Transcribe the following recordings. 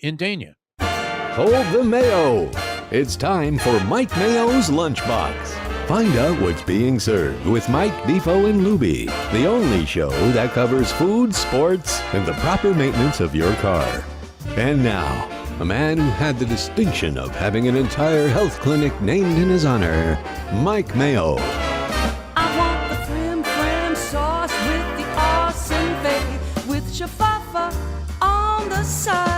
in Dania. Hold the Mayo. It's time for Mike Mayo's Lunchbox. Find out what's being served with Mike, Defo, and Lubie, the only show that covers food, sports, and the proper maintenance of your car. And now, a man who had the distinction of having an entire health clinic named in his honor, Mike Mayo. I want the flim sauce with the awesome fave, with shafafa on the side.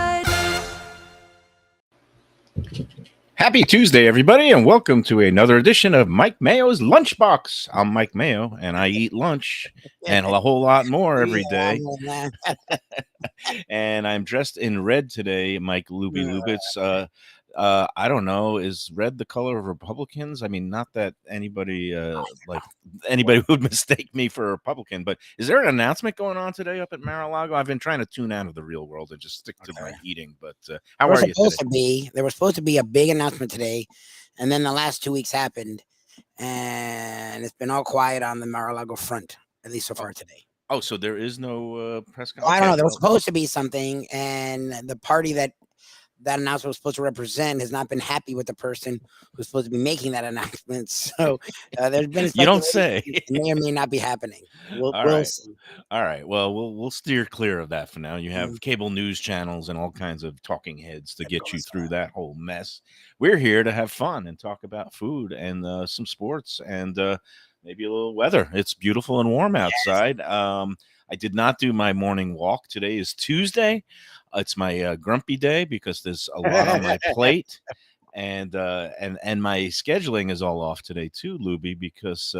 Happy Tuesday, everybody, and welcome to another edition of Mike Mayo's Lunchbox. I'm Mike Mayo, and I eat lunch and a whole lot more every day. And I'm dressed in red today, Mike Lubie Lubitz. I don't know, is red the color of Republicans? I mean, not that anybody would mistake me for a Republican, but is there an announcement going on today up at Mar-a-Lago? I've been trying to tune out of the real world and just stick to my eating. But how are you today? There was supposed to be a big announcement today, and then the last 2 weeks happened, and it's been all quiet on the Mar-a-Lago front, at least so far today. Oh, so there is no press conference? I don't know. There was supposed to be something, and the party that announcement was supposed to represent has not been happy with the person who's supposed to be making that announcement. So there's been you don't say. It may or may not be happening. We'll see. All right. Well, we'll steer clear of that for now. You have cable news channels and all kinds of talking heads to get you through that whole mess. We're here to have fun and talk about food and some sports and maybe a little weather. It's beautiful and warm outside. Yes. I did not do my morning walk. Today is Tuesday. It's my grumpy day because there's a lot on my plate, and my scheduling is all off today too, Lubie, because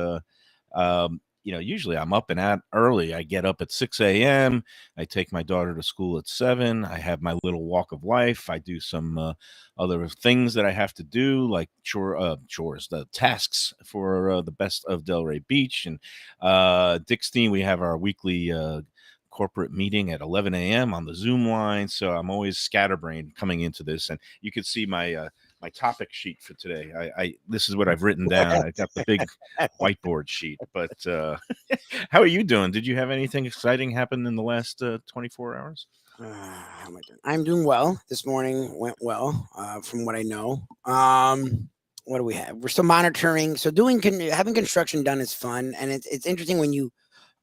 usually I'm up and out early. I get up at 6 a.m. I take my daughter to school at 7. I have my little walk of life. I do some other things that I have to do, like chores, the tasks for the Best of Delray Beach and Dickstein. We have our weekly corporate meeting at 11 a.m. on the Zoom line. So I'm always scatterbrained coming into this. And you can see my my topic sheet for today. This is what I've written down. I got the big whiteboard sheet. But how are you doing? Did you have anything exciting happen in the last 24 hours? I'm doing well. This morning went well, from what I know. What do we have? We're still monitoring. So having construction done is fun. And it's interesting when you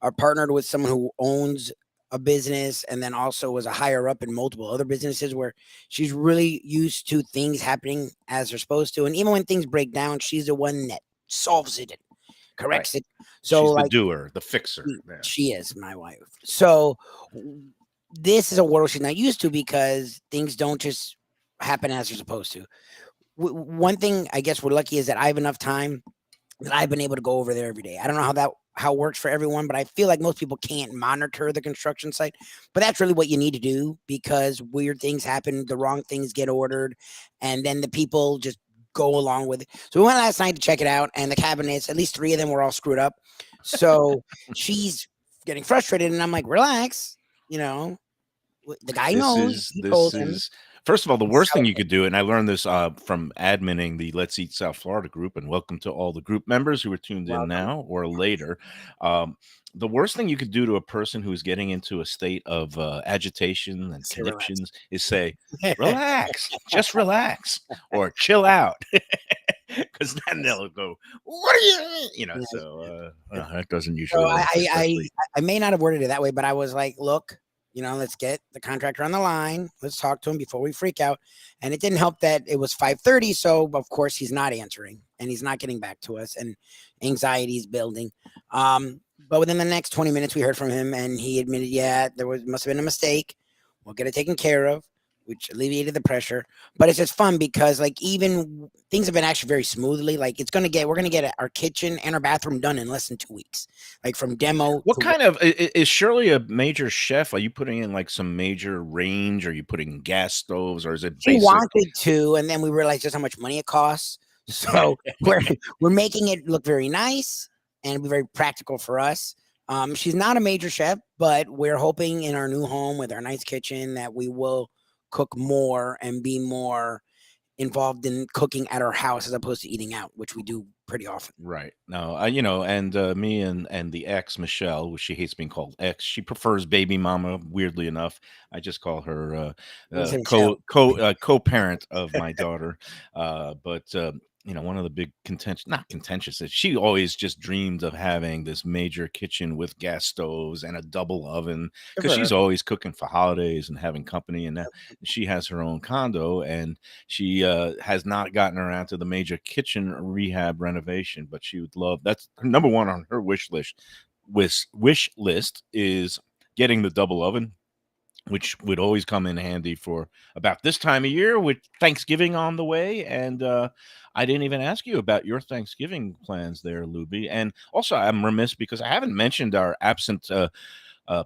are partnered with someone who owns a business and then also was a higher up in multiple other businesses, where she's really used to things happening as they're supposed to. And even when things break down, she's the one that solves it and corrects it. So she's the doer, the fixer. She is my wife. So this is a world she's not used to because things don't just happen as they're supposed to. One thing I guess we're lucky is that I have enough time that I've been able to go over there every day. I don't know how it works for everyone, but I feel like most people can't monitor the construction site. But that's really what you need to do, because weird things happen, the wrong things get ordered, and then the people just go along with it. So we went last night to check it out, and the cabinets, at least 3 of them were all screwed up. So she's getting frustrated, and I'm like, relax, the guy knows. First of all, the worst thing you could do, and I learned this from adminning the Let's Eat South Florida group, and welcome to all the group members who are tuned in now or later. The worst thing you could do to a person who's getting into a state of agitation and conniptions is say, relax, just relax, or chill out. Because then they'll go, what are you, so that doesn't usually. So I may not have worded it that way, but I was like, look, let's get the contractor on the line. Let's talk to him before we freak out. And it didn't help that it was 5:30. So of course he's not answering and he's not getting back to us, and anxiety is building. But within the next 20 minutes, we heard from him, and he admitted, must have been a mistake. We'll get it taken care of, which alleviated the pressure. But it's just fun because even things have been actually very smoothly. We're going to get our kitchen and our bathroom done in less than 2 weeks, from demo. What kind of, is Shirley a major chef? Are you putting in some major range? Are you putting gas stoves, or is it basic? She wanted to, and then we realized just how much money it costs. So we're making it look very nice and be very practical for us. She's not a major chef, but we're hoping in our new home with our nice kitchen that we will cook more and be more involved in cooking at our house as opposed to eating out, which we do pretty often. Right. No, and me and the ex Michelle, which she hates being called ex. She prefers baby mama. Weirdly enough, I just call her I'm gonna say Michelle. co-parent of my daughter. But one of the big not contentious, is she always just dreamed of having this major kitchen with gas stoves and a double oven Good because for her. she's always cooking for holidays and having company. And now she has her own condo, and she has not gotten around to the major kitchen rehab renovation, but she would love. That's her number one on her wish list. Wish list is getting the double oven, which would always come in handy for about this time of year with Thanksgiving on the way. And I didn't even ask you about your Thanksgiving plans there, Lubie. And also, I'm remiss because I haven't mentioned our absent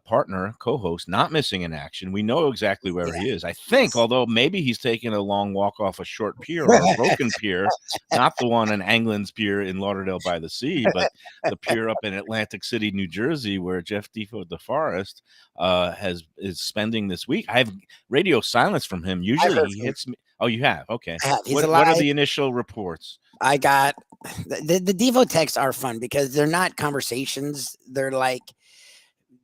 partner, co-host, not missing in action. We know exactly where Yeah. he is. I think, although maybe he's taking a long walk off a short pier or a broken pier, not the one in Anglin's Pier in Lauderdale by the Sea, but the pier up in Atlantic City, New Jersey, where Jeff Defo DeForest is spending this week. I have radio silence from him. Usually heard he from him. hits me. Oh, you have? Okay. I have. He's What are alive. the initial reports? I got the Devo texts are fun because they're not conversations. They're like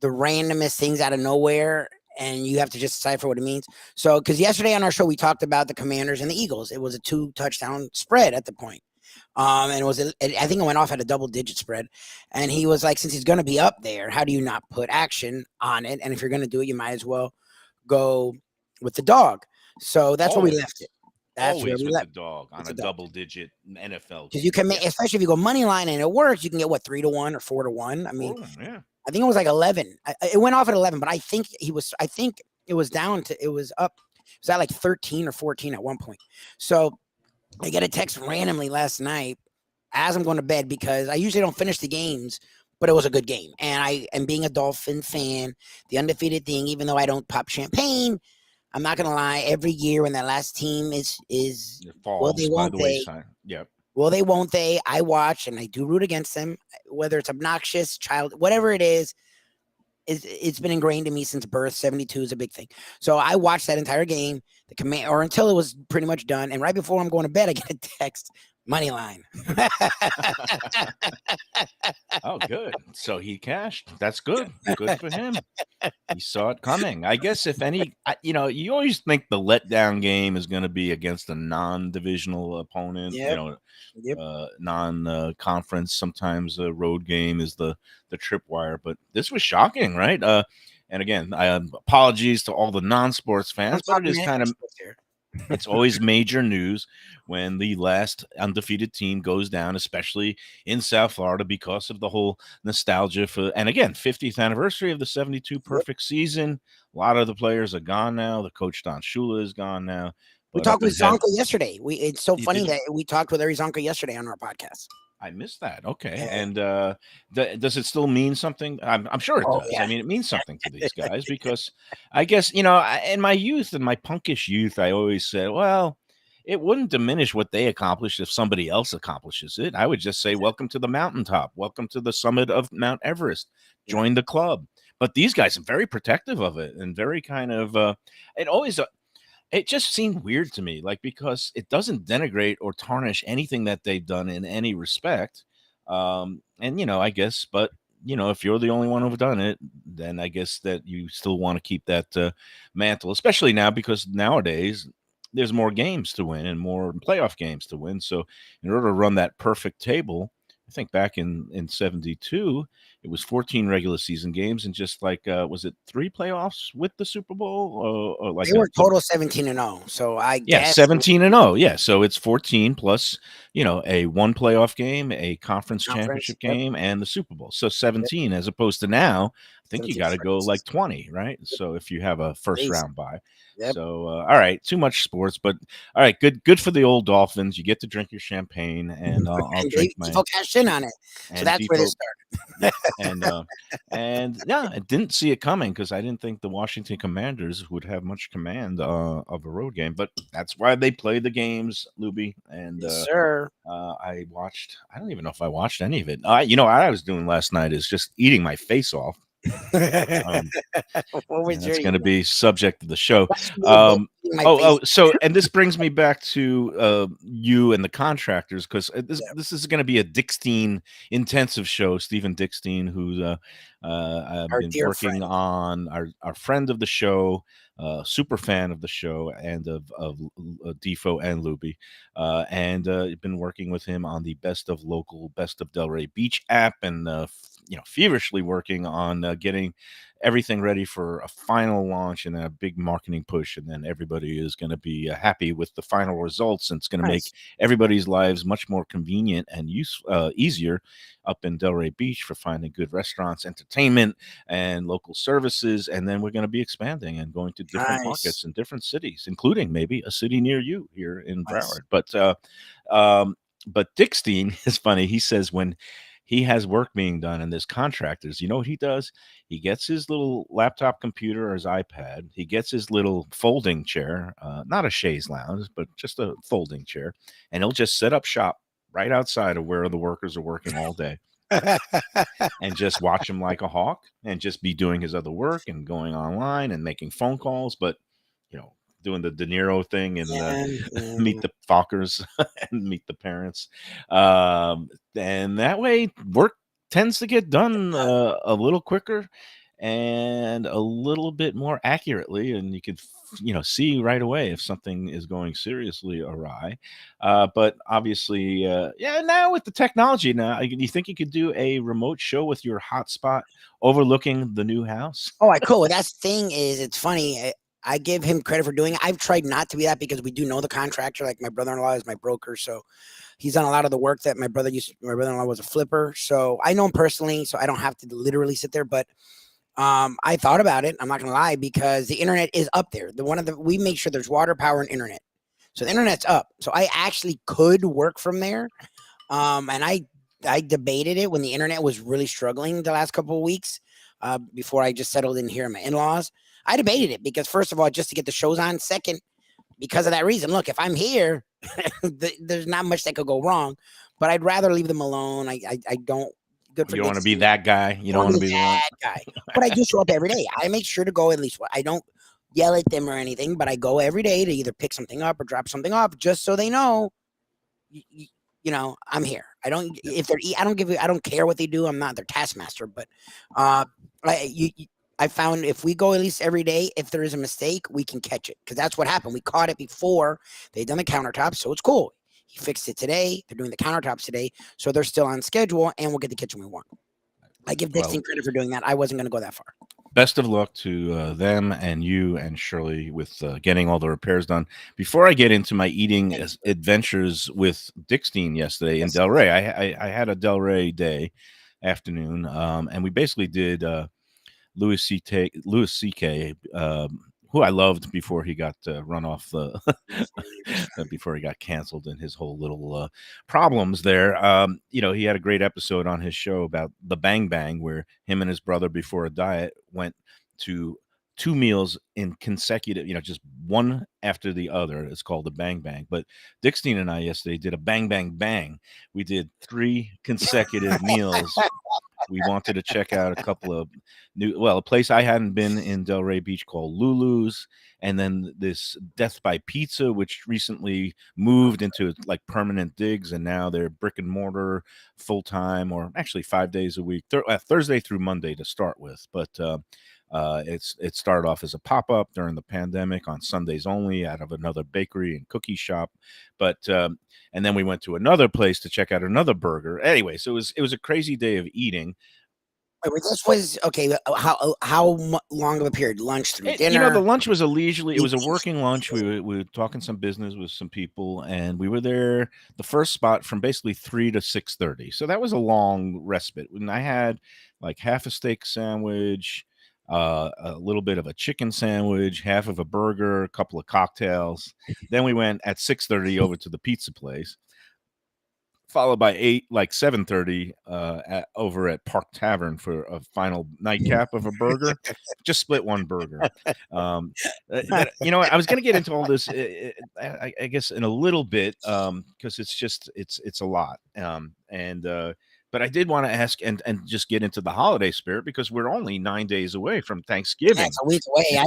the randomest things out of nowhere, and you have to just decipher what it means. So, because yesterday on our show we talked about the Commanders and the Eagles. It was a 2-touchdown spread at the point. And I think it went off at a double-digit spread. And he was like, since he's going to be up there, how do you not put action on it? And if you're going to do it, you might as well go with the dog. So that's where we left it. That's where Always we with left. the dog on With a the dog. double-digit NFL. Because you can make, especially if you go money line and it works, you can get what 3-1 or 4-1. I mean, yeah. I think it was like 11. It went off at 11, but I think it was down to, it was up. It was at like 13 or 14 at one point. So I get a text randomly last night as I'm going to bed because I usually don't finish the games, but it was a good game. And being a Dolphin fan, the undefeated thing, even though I don't pop champagne, I'm not going to lie. Every year when that last team is It falls well, they by won't the they. wayside. Yep. Well, they won't they. I watch and I do root against them, whether it's obnoxious, child, whatever it is. It's been ingrained in me since birth. 72 is a big thing. So I watched that entire game, or until it was pretty much done. And right before I'm going to bed, I get a text, money line. Oh, good. So he cashed. That's good. Good for him. He saw it coming. I guess if any, you always think the letdown game is going to be against a non-divisional opponent, Yep. non-conference. Sometimes a road game is the tripwire, but this was shocking, right? And again, apologies to all the non-sports fans, but it is kind of, it's always major news when the last undefeated team goes down, especially in South Florida, because of the whole nostalgia for, and again, 50th anniversary of the 72 perfect season. A lot of the players are gone now. The coach Don Shula is gone now. We talked with Zonka yesterday. It's so funny that we talked with Zonka yesterday on our podcast. I missed that. Okay. And does it still mean something? I'm sure it does. Yeah. I mean, it means something to these guys because I guess, in my youth, in my punkish youth, I always said, well, it wouldn't diminish what they accomplished if somebody else accomplishes it. I would just say, welcome to the mountaintop. Welcome to the summit of Mount Everest. Join the club. But these guys are very protective of it and very kind of, it just seemed weird to me, because it doesn't denigrate or tarnish anything that they've done in any respect. And, I guess, but, if you're the only one who've done it, then I guess that you still want to keep that mantle, especially now, because nowadays there's more games to win and more playoff games to win. So in order to run that perfect table, I think back in 72, it was 14 regular season games and just was it 3 playoffs with the Super Bowl? Or they were total 17-0. So I guess 17-0. Yeah. So it's 14 plus, a 1 playoff game, a conference championship game, and the Super Bowl. So 17 as opposed to now, I think you got to go 20, right? So if you have a first round bye. Yep. So, all right, too much sports, but all right, good for the old Dolphins. You get to drink your champagne, and I'll drink my. People cashed in on it, so that's where this started. and yeah, I didn't see it coming because I didn't think the Washington Commanders would have much command of a road game, but that's why they play the games, Lubie. And yes, sir. I watched. I don't even know if I watched any of it. What I was doing last night is just eating my face off. That's going to be subject of the show. my Oh, face. so and this brings me back to you and the contractors because Yeah, this is going to be a Dickstein intensive show. Stephen Dickstein, who's I've our been dear working friend. on our friend of the show, super fan of the show, and of Defo and Lubie, and been working with him on the Best of Local, Best of Delray Beach app, and feverishly working on getting everything ready for a final launch and a big marketing push, and then everybody is going to be happy with the final results, and it's going to make Nice. everybody's lives much more convenient and easier up in Delray Beach for finding good restaurants, entertainment, and local services. And then we're going to be expanding and going to different Nice. markets in different cities, including maybe a city near you here in Nice. Broward. Um, but Dickstein is funny. He says when he has work being done and there's contractors, you know what he does? He gets his little laptop computer or his iPad. He gets his little folding chair, not a chaise lounge, but just a folding chair, and he'll just set up shop right outside of where the workers are working all day and just watch him like a hawk and just be doing his other work and going online and making phone calls, but doing the De Niro thing and Yeah, meet yeah. the Fockers and meet the parents. And that way work tends to get done a little quicker and a little bit more accurately, and you could see right away if something is going seriously awry. But obviously, yeah, now with the technology, now you think you could do a remote show with your hotspot overlooking the new house? Oh, I cool. That's the thing is, it's funny. I give him credit for doing it. I've tried not to be that because we do know the contractor. Like my brother-in-law is my broker, so he's done a lot of the work that my brother used. My brother-in-law was a flipper, so I know him personally. So I don't have to literally sit there. But I thought about it. I'm not gonna lie because the internet is up there. We make sure there's water, power, and internet. So the internet's up. So I actually could work from there. And I debated it when the internet was really struggling the last couple of weeks. Before I just settled in here at my in-laws, I debated it because first of all, just to get the shows on. Second, because of that reason. Look, if I'm here, there's not much that could go wrong. But I'd rather leave them alone. I don't. Good for You don't want to be Dixie. that guy. You I don't don't want want to to be be the one. that guy. But I do show up every day. I make sure to go at least. I don't yell at them or anything, but I go every day to either pick something up or drop something off, just so they know. I'm here. I don't if they're I don't give I don't care what they do. I'm not their taskmaster, but I found if we go at least every day, if there is a mistake, we can catch it because that's what happened. We caught it before they'd done the countertops, so it's cool. He fixed it today. They're doing the countertops today, so they're still on schedule, and we'll get the kitchen we want. I give Well, Dixon credit for doing that. I wasn't going to go that far. best of luck to them and you and Shirley with getting all the repairs done. Before I get into my eating adventures with Dickstein yesterday in Yes. Delray, I had a Delray day afternoon, and we basically did Louis C.K., who I loved before he got run off the before he got canceled and his whole little problems there. He had a great episode on his show about the Bang Bang, where him and his brother before a diet went to two meals in consecutive, just one after the other. It's called the Bang Bang. But Dickstein and I yesterday did a Bang Bang Bang. We did 3 consecutive meals. We wanted to check out a couple of a place I hadn't been in Delray Beach called Lulu's, and then this Death by Pizza, which recently moved into like permanent digs, and now they're brick and mortar full time, or actually 5 days a week, Thursday through Monday to start with. But it started off as a pop up during the pandemic on Sundays only, out of another bakery and cookie shop, but and then we went to another place to check out another burger. Anyway, so it was a crazy day of eating. Wait, this was okay. How long of a period? Lunch through The dinner? lunch was a leisurely. It was a Evening? working lunch. We were talking some business with some people, and we were there the first spot from basically 3 to 6:30. So that was a long respite. When I had like half a steak sandwich, a little bit of a chicken sandwich, half of a burger, a couple of cocktails. Then we went at 6:30 over to the pizza place, followed by 7:30 over at Park Tavern for a final nightcap of a burger. Just split one burger. But I was going to get into all this, I guess, in a little bit, because it's a lot. But I did want to ask and just get into the holiday spirit because we're only 9 days away from Yeah, Thanksgiving. it's a week away.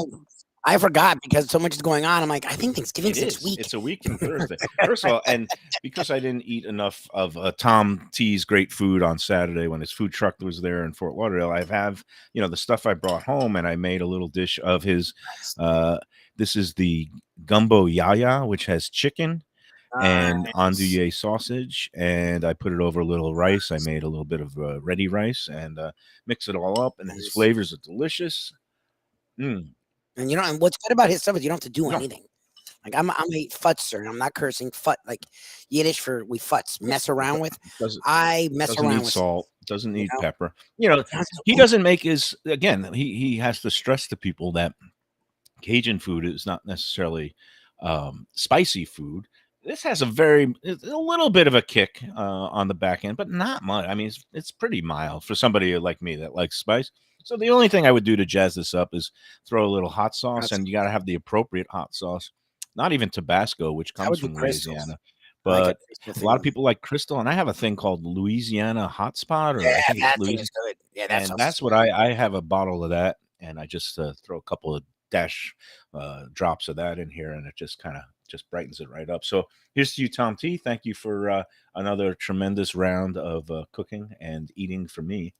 I forgot because so much is going on. I'm like, I think Thanksgiving's It next is. week. It's a week from Thursday. First of all, and because I didn't eat enough of Tom T's great food on Saturday when his food truck was there in Fort Lauderdale, I have the stuff I brought home, and I made a little dish of his. Nice. Uh, this is the gumbo yaya, which has chicken and Nice. andouille sausage, and I put it over a little rice. I made a little bit of ready rice and mix it all up, and his Nice. flavors are delicious. Mm. And and what's good about his stuff is you don't have to do No, anything. Like I'm a futzer, and I'm not cursing. Fut like Yiddish for we futz, mess around with. doesn't I mess doesn't around need with, salt, doesn't you need know. pepper. He Ooh, doesn't make his again. He has to stress to people that Cajun food is not necessarily spicy food. This has it's a little bit of a kick on the back end, but not much. I mean, it's pretty mild for somebody like me that likes spice. So the only thing I would do to jazz this up is throw a little hot sauce, that's- and you got to have the appropriate hot sauce. Not even Tabasco, which I comes would do from crystals. Louisiana, I like a but crystal a lot thing. of people like Crystal, and I have a thing called Louisiana Hot Spot, or I Yeah, think it's that thing Louisiana, is good. Yeah, that and sauce is that's what I have a bottle of that, and I just throw a couple of dash drops of that in here, and it just kind of just brightens it right up. So here's to you, Tom T. Thank you for another tremendous round of cooking and eating for me.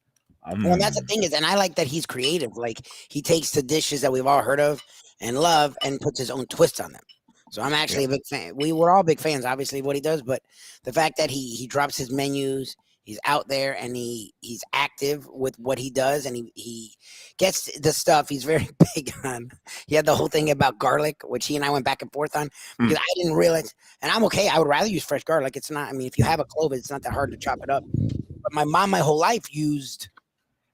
well, and that's the thing is, and I like that he's creative. Like he takes the dishes that we've all heard of and love and puts his own twist on them. So I'm actually Yep. a big fan. We were all big fans, obviously, of what he does, but the fact that he drops his menus, he's out there and he's active with what he does, and he gets the stuff. He's very big on. He had the whole thing about garlic, which he and I went back and forth on because I didn't realize. And I'm okay. I would rather use fresh garlic. It's not. I mean, if you have a clove, it's not that hard to chop it up. But my mom, my whole life, used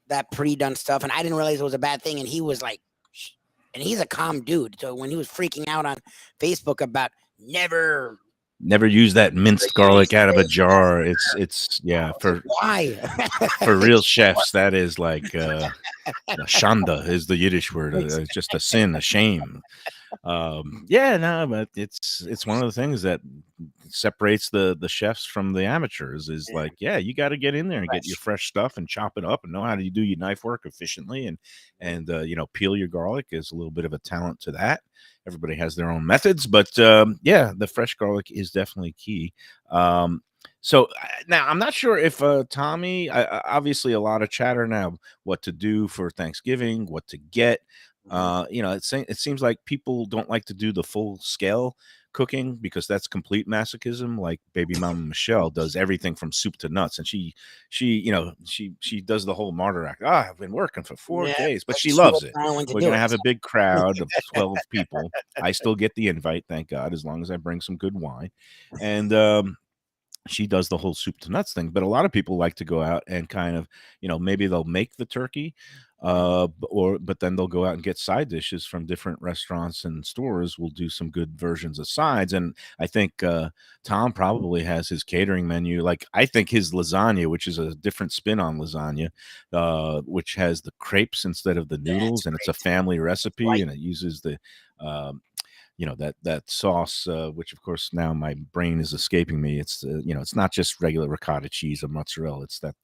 that pre-done stuff, and I didn't realize it was a bad thing. And he was like, and he's a calm dude. So when he was freaking out on Facebook about never Never use that minced garlic out of a jar. It's yeah, why, for real chefs, that is like shanda is the Yiddish word. It's just a sin, a shame. Yeah, no, but it's one of the things that separates the chefs from the amateurs is yeah, like, yeah, you got to get in there and get your fresh. fresh stuff and chop it up and know how to do your knife work efficiently, and peel your garlic is a little bit of a talent to that. Everybody has their own methods, but yeah, the fresh garlic is definitely key. So now I'm not sure if Tommy, obviously a lot of chatter now, what to do for Thanksgiving, what to get. It seems like people don't like to do the full scale cooking because that's complete masochism. Like baby mama Michelle does everything from soup to nuts, and she does the whole martyr act. I've been working for 4 days, but But she she loves was it. knowing when to We're do gonna it. have a big crowd of 12 people. I still get the invite, thank God, as long as I bring some good wine. And she does the whole soup to nuts thing, but a lot of people like to go out and kind of, maybe they'll make the turkey, but then they'll go out and get side dishes from different restaurants and stores. Will do some good versions of sides, and I think Tom probably has his catering menu. Like I think his lasagna, which is a different spin on lasagna, which has the crepes instead of the Yeah, it's noodles, and it's a great. family recipe, Right. and it uses the um, that sauce, which of course now my brain is escaping me. It's it's not just regular ricotta cheese or mozzarella. It's that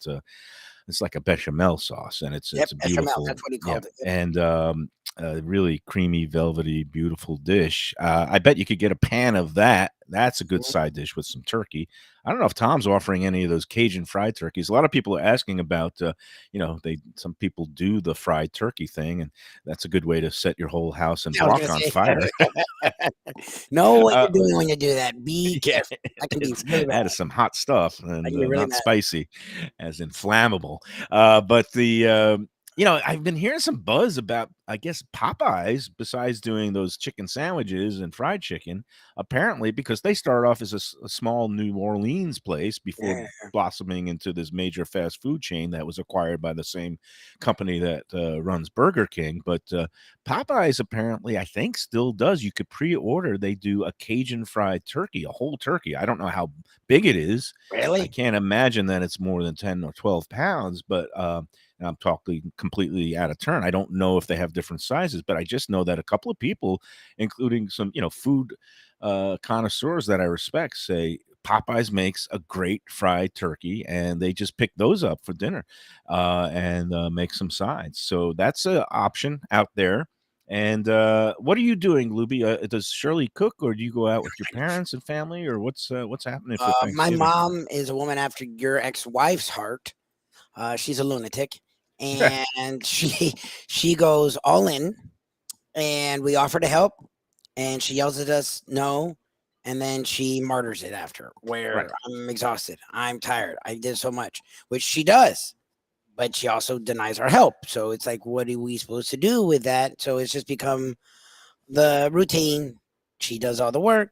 it's like a bechamel sauce, and it's Yep, it's a bechamel. beautiful, That's what he yeah, called it. Yep. and a really creamy, velvety, beautiful dish. I bet you could get a pan of that. That's a good Mhm. side dish with some turkey. I don't know if Tom's offering any of those Cajun fried turkeys. A lot of people are asking about, some people do the fried turkey thing, and that's a good way to set your whole house and I was block gonna on say, fire. know what uh, you're doing when you do that. Be yeah, careful. That can be really bad. that is some hot stuff, That and can be really not bad. spicy, as inflammable. But I've been hearing some buzz about, I guess, Popeyes. Besides doing those chicken sandwiches and fried chicken, apparently because they started off as a small New Orleans place before Yeah. blossoming into this major fast food chain that was acquired by the same company that runs Burger King. But Popeyes apparently, I think, still does. You could pre-order. They do a Cajun fried turkey, a whole turkey. I don't know how big it is. I Really? can't imagine that it's more than 10 or 12 pounds, but and I'm talking completely out of turn. I don't know if they have different sizes, but I just know that a couple of people, including some, food connoisseurs that I respect, say Popeyes makes a great fried turkey, and they just pick those up for dinner and make some sides. So that's an option out there. And what are you doing, Lubie? Does Shirley cook, or do you go out with your parents and family, or what's happening for My Thanksgiving? mom is a woman after your ex-wife's heart. She's a lunatic, and she goes all in, and we offer to help, and she yells at us no, and then she martyrs it after. Where Right. I'm exhausted, I'm tired, I did so much, which she does, but she also denies our help. So it's like, what are we supposed to do with that? So it's just become the routine. She does all the work.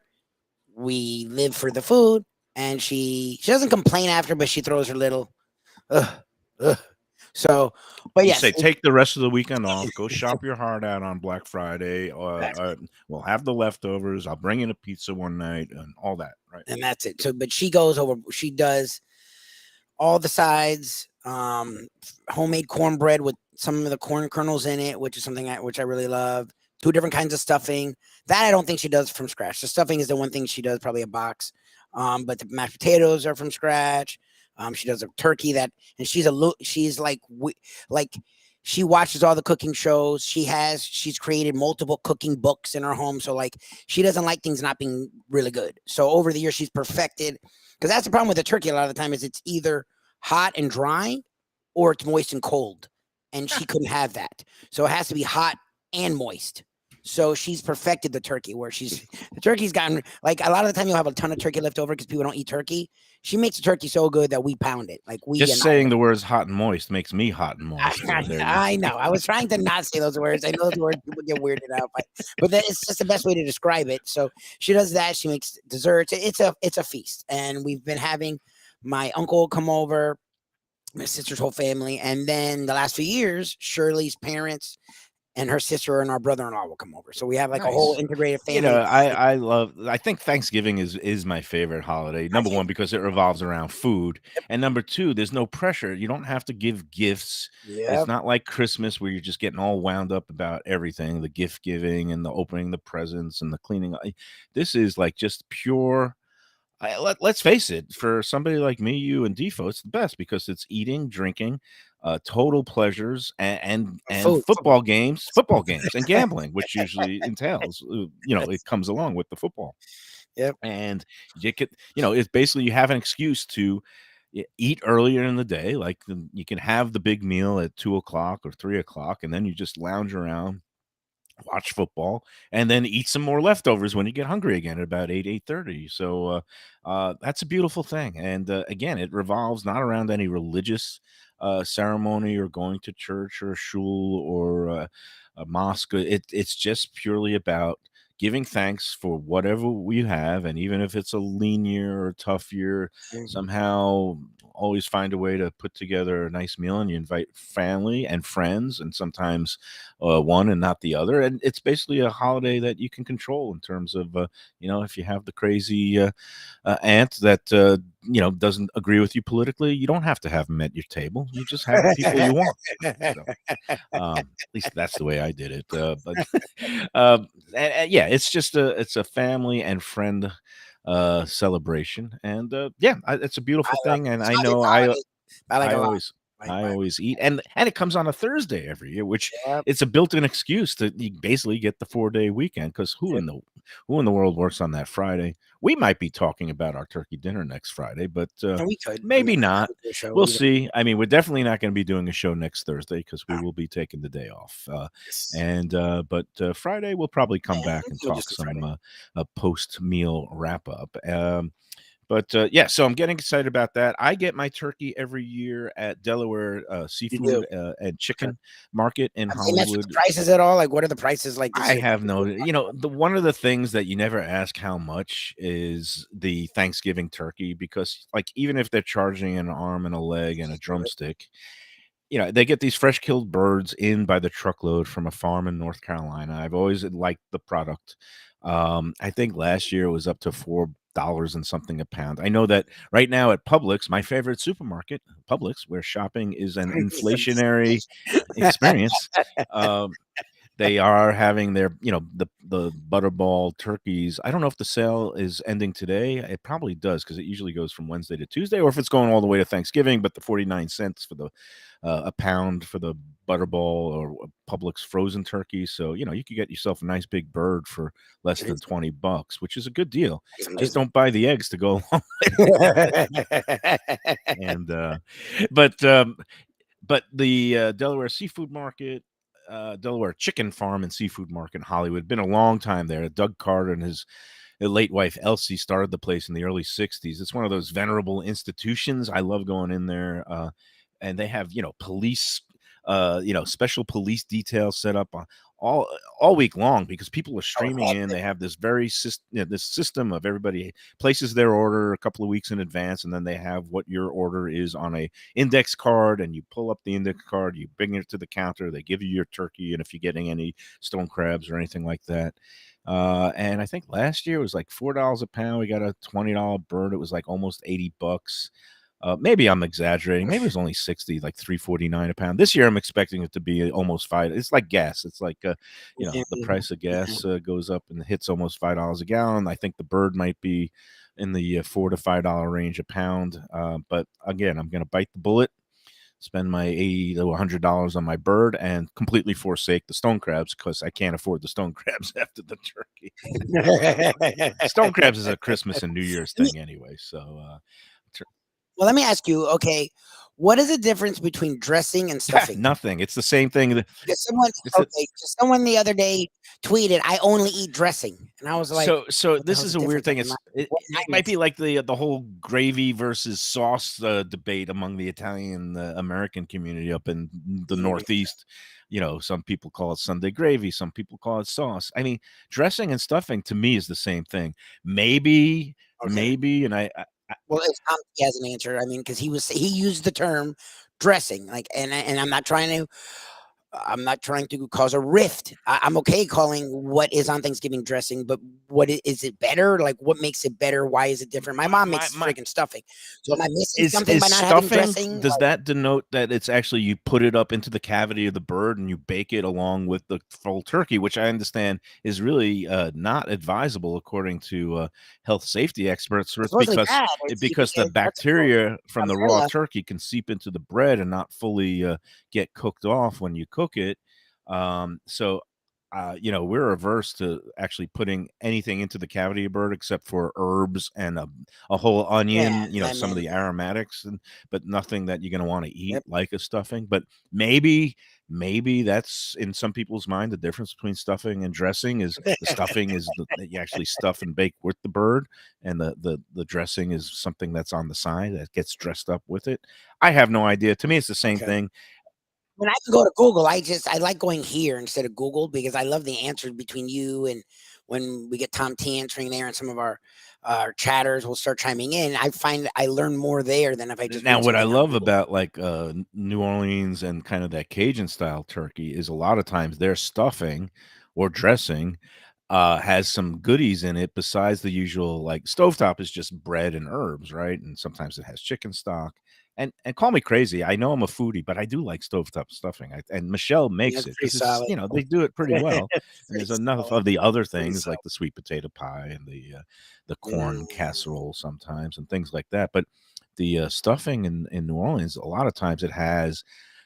We live for the food, and she doesn't complain after, but she throws her little, ugh, ugh. So, but You yes, say take the rest of the weekend off. Go shop your heart out on Black Friday. We'll have the leftovers. I'll bring in a pizza one night and all that. Right. and that's it. So, but she goes over. She does all the sides, homemade cornbread with some of the corn kernels in it, which is something which I really love. 2 different kinds of stuffing. That I don't think she does from scratch. The stuffing is the one thing she does, probably a box. But the mashed potatoes are from scratch. She does a turkey and she's like she watches all the cooking shows. She's created multiple cooking books in her home. So like she doesn't like things not being really good. So over the years she's perfected, because that's the problem with the turkey a lot of the time is it's either hot and dry or it's moist and cold. And she couldn't have that. So it has to be hot and moist. So she's perfected the turkey where the turkey's gotten, like, a lot of the time you'll have a ton of turkey left over because people don't eat turkey. She makes the turkey so good that we pound it. Like Just saying the words hot and moist makes me hot and moist. I know. I was trying to not say those words. I know those words people get weirded out, but it's just the best way to describe it. So she does that. She makes desserts. It's a feast, and we've been having my uncle come over, my sister's whole family, and then the last few years, Shirley's parents and her sister and our brother-in-law will come over. So we have like a whole Nice. integrated family. You know, I think Thanksgiving is my favorite holiday. Number one, because it revolves around food. And number two, there's no pressure. You don't have to give gifts. It's not like Christmas where you're just getting all wound up about everything, the gift giving and the opening the presents and the cleaning. This is like just pure. Let's face it, for somebody like me, you, and Defo, it's the best because it's eating, drinking, total pleasures, and football games, and gambling, which usually entails, it comes along with the football. Yep. And you get, it's basically you have an excuse to eat earlier in the day, like you can have the big meal at 2 o'clock or 3 o'clock, and then you just lounge around, watch football, and then eat some more leftovers when you get hungry again at about 8:30. So that's a beautiful thing. And again, it revolves not around any religious ceremony or going to church or a shul or a mosque. It's just purely about giving thanks for whatever we have, and even if it's a lean year or a tough year, somehow always find a way to put together a nice meal, and you invite family and friends, and sometimes one and not the other. And it's basically a holiday that you can control in terms of, if you have the crazy aunt that, doesn't agree with you politically, you don't have to have them at your table. You just have the people you want. So, at least that's the way I did it. Yeah, it's just it's a family and friend celebration, and it's a beautiful thing. And I know I always eat, and it comes on a Thursday every year, which it's a built-in excuse to you basically get the 4-day weekend, because who in the world works on that Friday? We might be talking about our turkey dinner next Friday, but we could. maybe not. We'll see. I mean, we're definitely not going to be doing a show next Thursday because we will be taking the day off. But Friday we'll probably come back and talk some post-meal wrap-up. So I'm getting excited about that. I get my turkey every year at Delaware Seafood and Chicken Market in Hollywood. The prices at all? Like, what are the prices like? I have no, one of the things that you never ask how much is the Thanksgiving turkey, because like even if they're charging an arm and a leg and a drumstick, they get these fresh killed birds in by the truckload from a farm in North Carolina. I've always liked the product. I think last year it was up to $4 and something a pound. I know that right now at Publix, my favorite supermarket, Publix, where shopping is an inflationary experience, they are having their, the butterball turkeys. I don't know if the sale is ending today. It probably does because it usually goes from Wednesday to Tuesday, or if it's going all the way to Thanksgiving. But the 49 cents for the a pound for the butterball or Publix frozen turkey. So you could get yourself a nice big bird for less It than is. $20, which is a good deal. It's Just amazing. don't buy the eggs to go along. And but but the Delaware Seafood Market, Delaware Chicken Farm and Seafood Market in Hollywood, been a long time there. Doug Carter and his late wife Elsie started the place in the early '60s. It's one of those venerable institutions. I love going in there, and they have police, special police details set up on all all week long because people are Oh, streaming in. hectic. They have this this system of everybody places their order a couple of weeks in advance, and then they have what your order is on a index card, and you pull up the index card, you bring it to the counter, they give you your turkey, and if you're getting any stone crabs or anything like that. And I think last year it was like $4 a pound. We got a $20 bird. It was like almost $80. Maybe I'm exaggerating. Maybe it was only 60, like 3.49 a pound. This year I'm expecting it to be almost five. It's like gas. It's like Yeah, the price of yeah. gas goes up and hits almost $5 a gallon. I think the bird might be in the $4 to $5 range a pound. But again, I'm going to bite the bullet, spend my $80 to $100 on my bird, and completely forsake the stone crabs because I can't afford the stone crabs after the turkey. Stone crabs is a Christmas and New Year's Let me- thing anyway. So well, let me ask you. Okay, what is the difference between dressing and stuffing? nothing. It's the same thing. Because someone, It's a, okay, just someone the other day tweeted, "I only eat dressing," and I was like, so "What the this hell's is the a weird difference?" thing. Like, what It might be matters? like the whole gravy versus sauce debate among the Italian American community up in the Mm, Northeast. Some people call it Sunday gravy, some people call it sauce. I mean, dressing and stuffing to me is the same thing. Maybe, okay. maybe, and Well, if Tom T has an answer, I mean, because he used the term dressing, like, and I'm not trying to cause a rift. I'm okay calling what is on Thanksgiving dressing, but is it better? Like, what makes it better? Why is it different? My mom makes my freaking stuffing. So am I missing something is by not having stuffing, dressing? does that denote that it's actually you put it up into the cavity of the bird and you bake it along with the full turkey, which I understand is really not advisable according to health safety experts. So It's it's supposedly bad. It's you because the get what's it called? bacteria from the raw Salmonella. turkey can seep into the bread and not fully get cooked off when you cook it. So we're averse to actually putting anything into the cavity of bird except for herbs and a whole Yeah, onion, some of lemon. the aromatics, but nothing that you're going to want to eat Yep. like a stuffing. But maybe that's in some people's mind the difference between stuffing and dressing is the stuffing is that you actually stuff and bake with the bird, and the dressing is something that's on the side that gets dressed up with it. I have no idea. To me, it's the same Okay. thing. When I can go to Google, I like going here instead of Google because I love the answers between you and when we get Tom T answering there and some of our chatters will start chiming in. I find I learn more there than if I just Now, read what I something on love Google. about like New Orleans and kind of that Cajun style turkey is a lot of times their stuffing or dressing has some goodies in it besides the usual. Like stovetop is just bread and herbs, right? And sometimes it has chicken stock. And call me crazy, I know I'm a foodie, but I do like stovetop stuffing. And Michelle makes That's it pretty because it's solid. they do it pretty well. It's And pretty there's enough solid. of the other Pretty things solid. like the sweet potato pie and the corn Mm, casserole sometimes and things like that. But the stuffing in New Orleans, a lot of times it has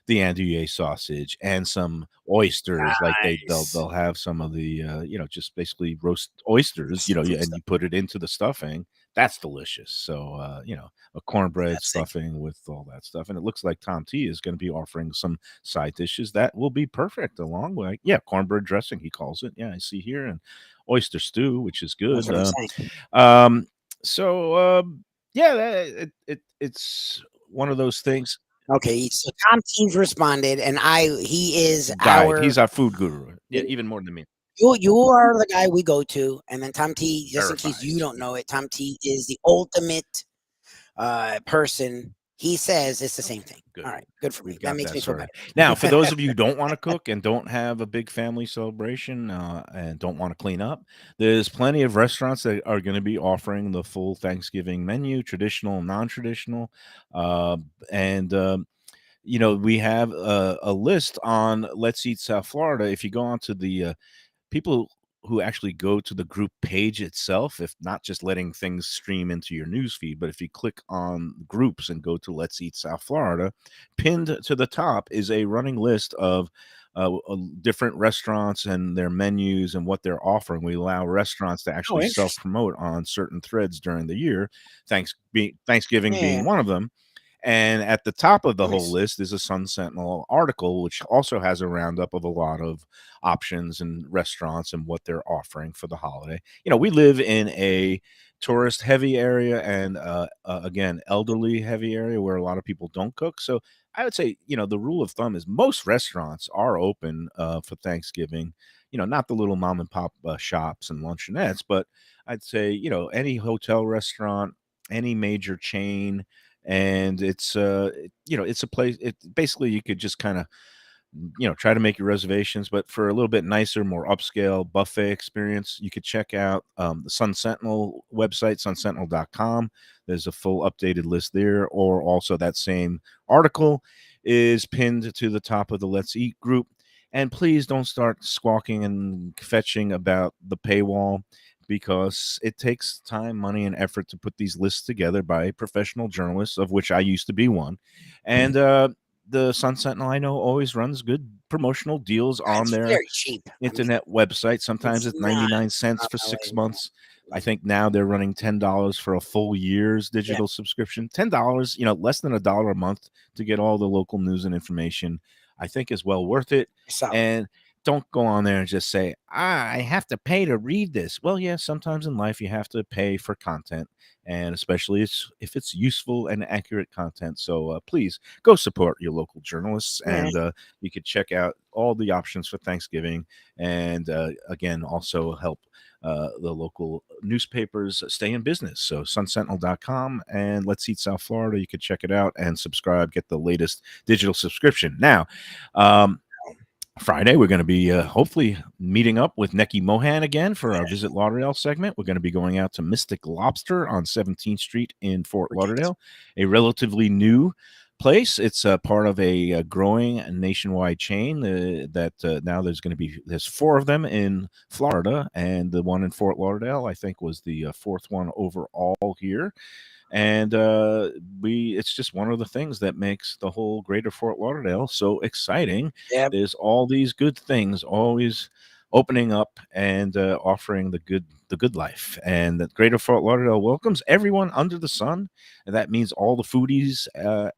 the andouille sausage and some oysters. Like nice. they'll have some of the just basically roast oysters, Seafood and stuff. you put it into the stuffing. That's delicious. So a cornbread That's sick. stuffing with all that stuff, and it looks like Tom T is going to be offering some side dishes that will be perfect along with cornbread dressing he calls it. Yeah, I see here, and oyster stew, which is That's good. what I'm saying. Um, yeah, it's one of those things. Okay, so Tom T's responded, and he is Guide. He's our our food guru. Yeah, even more than me. you are the guy we go to, and then Tom T, just in case you Verifies. don't know it, Tom T is the ultimate person. He says it's the Okay, same thing. good. All right, good for me. We've That got makes that me feel sorted. Now, for better. those of you who don't want to cook and don't have a big family celebration and don't want to clean up, there's plenty of restaurants that are going to be offering the full Thanksgiving menu, traditional, non-traditional, and we have a list on Let's Eat South Florida. If you go onto the people who actually go to the group page itself, if not just letting things stream into your news feed, but if you click on groups and go to Let's Eat South Florida, pinned to the top is a running list of different restaurants and their menus and what they're offering. We allow restaurants to Oh, actually self interesting. promote on certain threads during the year, Thanksgiving being Yeah, one of them. And at the top of the whole nice. list is a Sun Sentinel article, which also has a roundup of a lot of options and restaurants and what they're offering for the holiday. We live in a tourist heavy area and again, elderly heavy area where a lot of people don't cook. So I would say, the rule of thumb is most restaurants are open for Thanksgiving. Not the little mom and pop shops and luncheonettes, but I'd say, any hotel restaurant, any major chain, and it's a place. It basically, you could just kind of try to make your reservations, but for a little bit nicer, more upscale buffet experience, you could check out the Sun Sentinel website, sunsentinel.com. There's a full updated list there, or also that same article is pinned to the top of the Let's Eat group. And please don't start squawking and fetching about the paywall, because it takes time, money, and effort to put these lists together by professional journalists, of which I used to be one. And the Sun Sentinel, I know, always runs good promotional deals on It's their very cheap. I mean, internet website. Sometimes it's it's 99 cents not for really. 6 months. I think now they're running $10 for a full year's Yeah, digital subscription. $10, less than $1 a month to get all the local news and information, I think is well worth it. solid. And don't go on there and just say, I have to pay to read this. Well, yeah, sometimes in life you have to pay for content, and especially if it's useful and accurate content. So please go support your local journalists, Yeah, and you could check out all the options for Thanksgiving, and again, also help the local newspapers stay in business. So sunsentinel.com and Let's Eat South Florida. You could check it out and subscribe, get the latest digital subscription. Now, Friday, we're going to be hopefully meeting up with Neki Mohan again for our Visit Lauderdale segment. We're going to be going out to Mystic Lobster on 17th Street in Fort ridiculous. Lauderdale, a relatively new place. It's part of a growing nationwide chain that now there's four of them in Florida, and the one in Fort Lauderdale, I think, was the fourth one overall here. And it's just one of the things that makes the whole greater Fort Lauderdale so exciting. Yeah, There's all these good things always opening up and offering the good life, and that greater Fort Lauderdale welcomes everyone under the sun, and that means all the foodies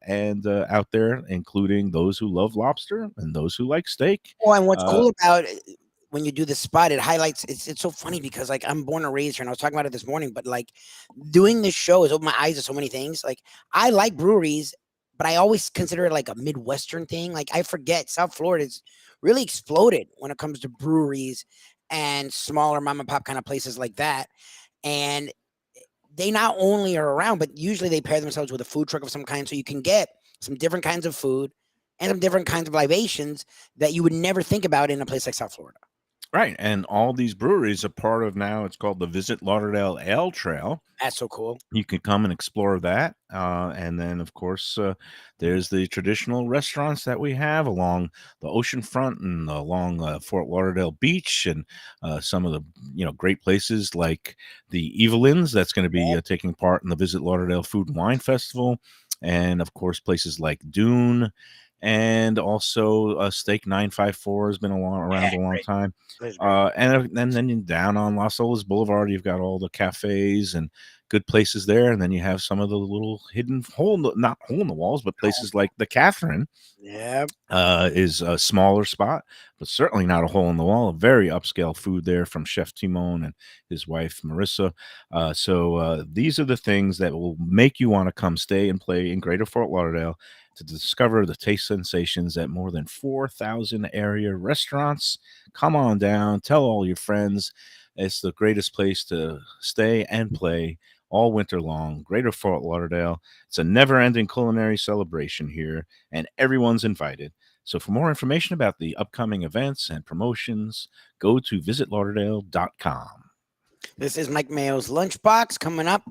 and out there, including those who love lobster and those who like steak. well, and what's uh, cool about when you do the spot, it highlights. It's so funny because like I'm born and raised here, and I was talking about it this morning. But like doing this show has opened my eyes to so many things. Like I like breweries, but I always consider it like a Midwestern thing. Like I forget South Florida's really exploded when it comes to breweries and smaller mom and pop kind of places like that. And they not only are around, but usually they pair themselves with a food truck of some kind, so you can get some different kinds of food and some different kinds of libations that you would never think about in a place like South Florida. right, and all these breweries are part of, now it's called the Visit Lauderdale Ale Trail. That's so cool. You can come and explore that. And then, of course, there's the traditional restaurants that we have along the ocean front and along Fort Lauderdale Beach, and some of the great places like the Evelyn's that's going to be taking part in the Visit Lauderdale Food and Wine Festival, and of course places like Dune, and also Steak 954 has been around a long Great. time. That's great. And then down on Las Olas Boulevard, you've got all the cafes and good places there. And then you have some of the little hidden not hole in the walls, but places like the Catherine Yeah. is a smaller spot, but certainly not a hole in the wall. A very upscale food there from Chef Timon and his wife Marissa. So these are the things that will make you want to come stay and play in Greater Fort Lauderdale, to discover the taste sensations at more than 4,000 area restaurants. Come on down, tell all your friends. It's the greatest place to stay and play all winter long. Greater Fort Lauderdale. It's a never ending culinary celebration here, and everyone's invited. So, for more information about the upcoming events and promotions, go to visitlauderdale.com. This is Mike Mayo's Lunchbox. Coming up,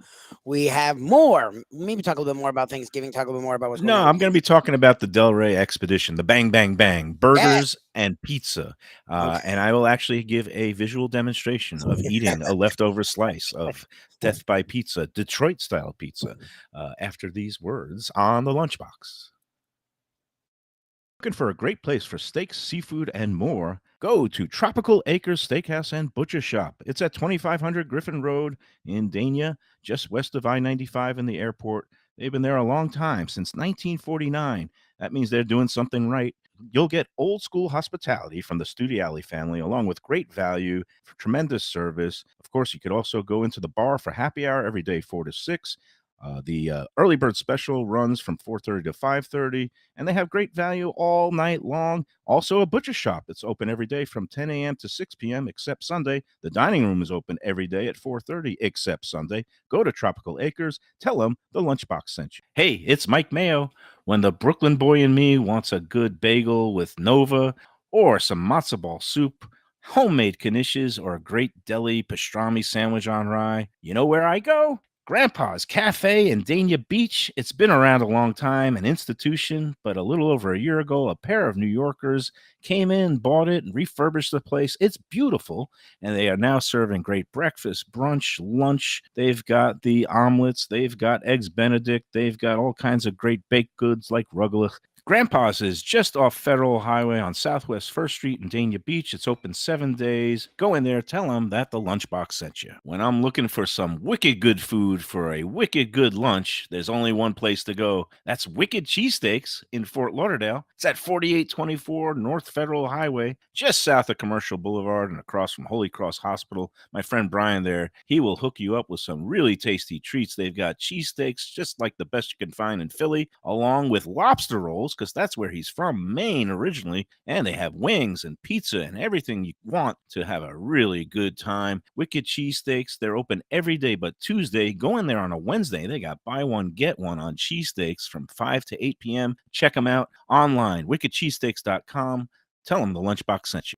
we have more. Maybe talk a little bit more about Thanksgiving, talk a little bit more about what's going No, on. I'm going to be talking about the Del Rey Expedition, the Bang Bang Bang, burgers Yes. and pizza. Okay. And I will actually give a visual demonstration of eating a leftover slice of Death by Pizza, Detroit style pizza, after these words on the Lunchbox. Looking for a great place for steaks, seafood, and more? Go to Tropical Acres Steakhouse and Butcher Shop. It's at 2500 Griffin Road in Dania, just west of I-95 and the airport. They've been there a long time, since 1949. That means they're doing something right. You'll get old school hospitality from the Studiali family, along with great value, tremendous service. Of course, you could also go into the bar for happy hour every day, 4 to 6. The early bird special runs from 4:30 to 5:30, and they have great value all night long. Also, a butcher shop that's open every day from 10 a.m. to 6 p.m. except Sunday. The dining room is open every day at 4:30 except Sunday. Go to Tropical Acres. Tell them the Lunchbox sent you. Hey, it's Mike Mayo. When the Brooklyn boy in me wants a good bagel with Nova or some matzo ball soup, homemade knishes, or a great deli pastrami sandwich on rye, you know where I go? Grandpa's Café in Dania Beach. It's been around a long time, an institution, but a little over a year ago, a pair of New Yorkers came in, bought it, and refurbished the place. It's beautiful, and they are now serving great breakfast, brunch, lunch. They've got the omelets, they've got eggs Benedict, they've got all kinds of great baked goods like rugelach. Grandpa's is just off Federal Highway on Southwest 1st Street in Dania Beach. It's open 7 days. Go in there, tell them that the Lunchbox sent you. When I'm looking for some wicked good food for a wicked good lunch, there's only one place to go. That's Wicked Cheesesteaks in Fort Lauderdale. It's at 4824 North Federal Highway, just south of Commercial Boulevard and across from Holy Cross Hospital. My friend Brian there, he will hook you up with some really tasty treats. They've got cheesesteaks just like the best you can find in Philly, along with lobster rolls, because that's where he's from, Maine originally. And they have wings and pizza and everything you want to have a really good time. Wicked Cheesesteaks, they're open every day but Tuesday. Go in there on a Wednesday. They got buy one, get one on cheesesteaks from 5 to 8 p.m. Check them out online, wickedcheesesteaks.com. Tell them the Lunchbox sent you.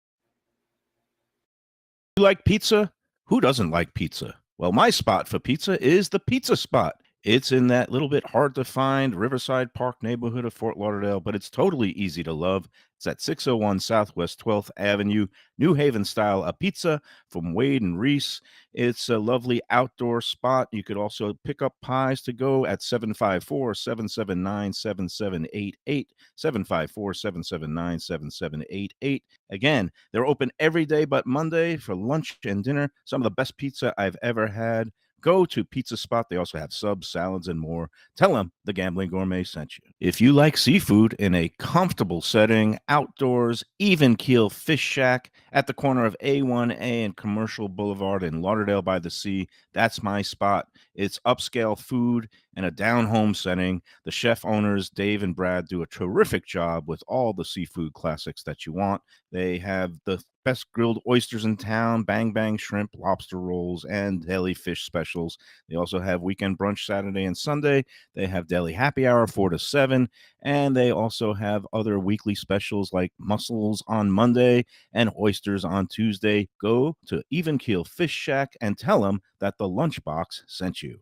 You like pizza? Who doesn't like pizza? Well, my spot for pizza is the Pizza Spot. It's in that little bit hard to find Riverside Park neighborhood of Fort Lauderdale, but it's totally easy to love. It's at 601 Southwest 12th Avenue, New Haven style, a pizza from Wade and Reese. It's a lovely outdoor spot. You could also pick up pies to go at 754-779-7788, 754-779-7788. Again, they're open every day but Monday for lunch and dinner. Some of the best pizza I've ever had. Go to Pizza Spot. They also have subs, salads, and more. Tell them the Gambling Gourmet sent you. If you like seafood in a comfortable setting, outdoors, even keel fish shack at the corner of A1A and Commercial Boulevard in Lauderdale by the Sea, that's my spot. It's upscale food in a down-home setting. The chef owners, Dave and Brad, do a terrific job with all the seafood classics that you want. They have the best grilled oysters in town, bang bang shrimp, lobster rolls, and deli fish specials. They also have weekend brunch Saturday and Sunday. They have deli happy hour 4 to 7, and they also have other weekly specials like mussels on Monday and oysters on Tuesday. Go to Even Keel Fish Shack and tell them that the Lunchbox sent you.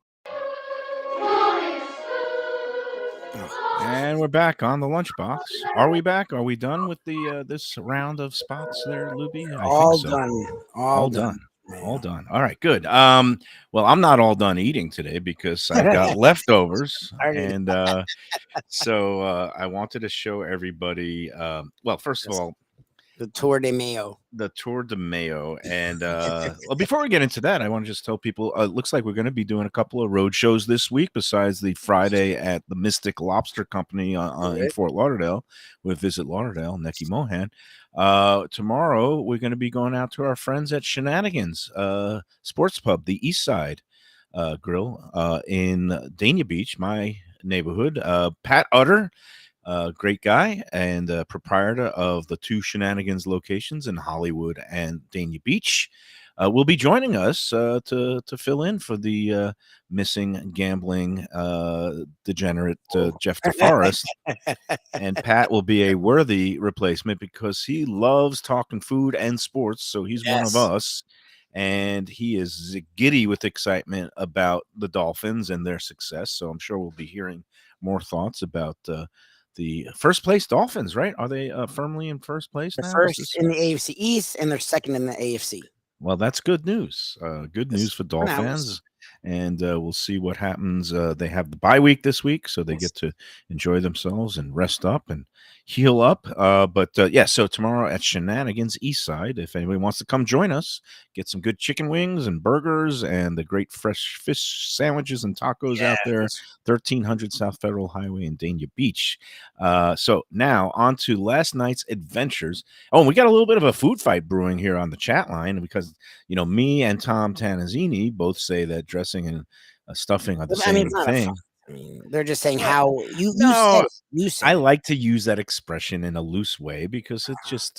And we're back on the Lunchbox. Are we back? Are we done with the this round of spots there, Lubie? I All think so. done. All done. All done. All right, good. Well, I'm not all done eating today because I've got leftovers, and so I wanted to show everybody. Well, first of all, The Tour de Mayo. the Tour de Mayo. And well, before we get into that, I want to just tell people it looks like we're going to be doing a couple of road shows this week, besides the Friday at the Mystic Lobster Company in Fort Lauderdale with Visit Lauderdale, Neki Mohan. Tomorrow, we're going to be going out to our friends at Shenanigans Sports Pub, the East Side Grill in Dania Beach, my neighborhood. Pat Utter, great guy and proprietor of the two Shenanigans locations in Hollywood and Dania Beach, will be joining us to fill in for the missing gambling degenerate Jeff DeForest. And Pat will be a worthy replacement because he loves talking food and sports, so he's one of us. and he is giddy with excitement about the Dolphins and their success. So I'm sure we'll be hearing more thoughts about the first place Dolphins. Right? Are they firmly in first place They're now? Is first this in the AFC East, and they're second in the AFC. well, that's good news. Good news Yes, for for now, we'll see. Dolphins, and we'll see what happens. They have the bye week this week, so they Yes. get to enjoy themselves and rest up and heal up. But yeah, so tomorrow at Shenanigans Eastside, if anybody wants to come join us, get some good chicken wings and burgers and the great fresh fish sandwiches and tacos out there. Yes. 1300 South Federal Highway in Dania Beach. So now on to last night's adventures. Oh, and we got a little bit of a food fight brewing here on the chat line because me and Tom Tanazzini both say that dressing and stuffing are the I mean, same it's not a thing. fight. I mean, they're just saying Well, how you no, said I it. like to use that expression in a loose way because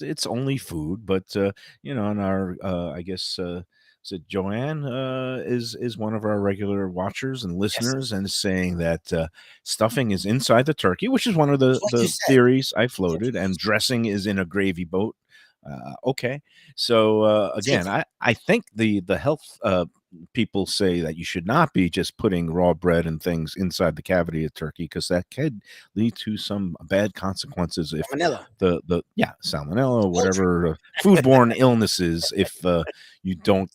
it's only food. But and our I guess is it Joanne is one of our regular watchers and Yes, listeners and is saying that stuffing is inside the turkey, which is one of that's what you the said. theories I That's what floated, you and said. dressing is in a gravy boat. Okay, so Take again, it. I think the health people say that you should not be just putting raw bread and things inside the cavity of turkey because that could lead to some bad consequences if Manila. the yeah, salmonella or Poultry. whatever foodborne illnesses if you don't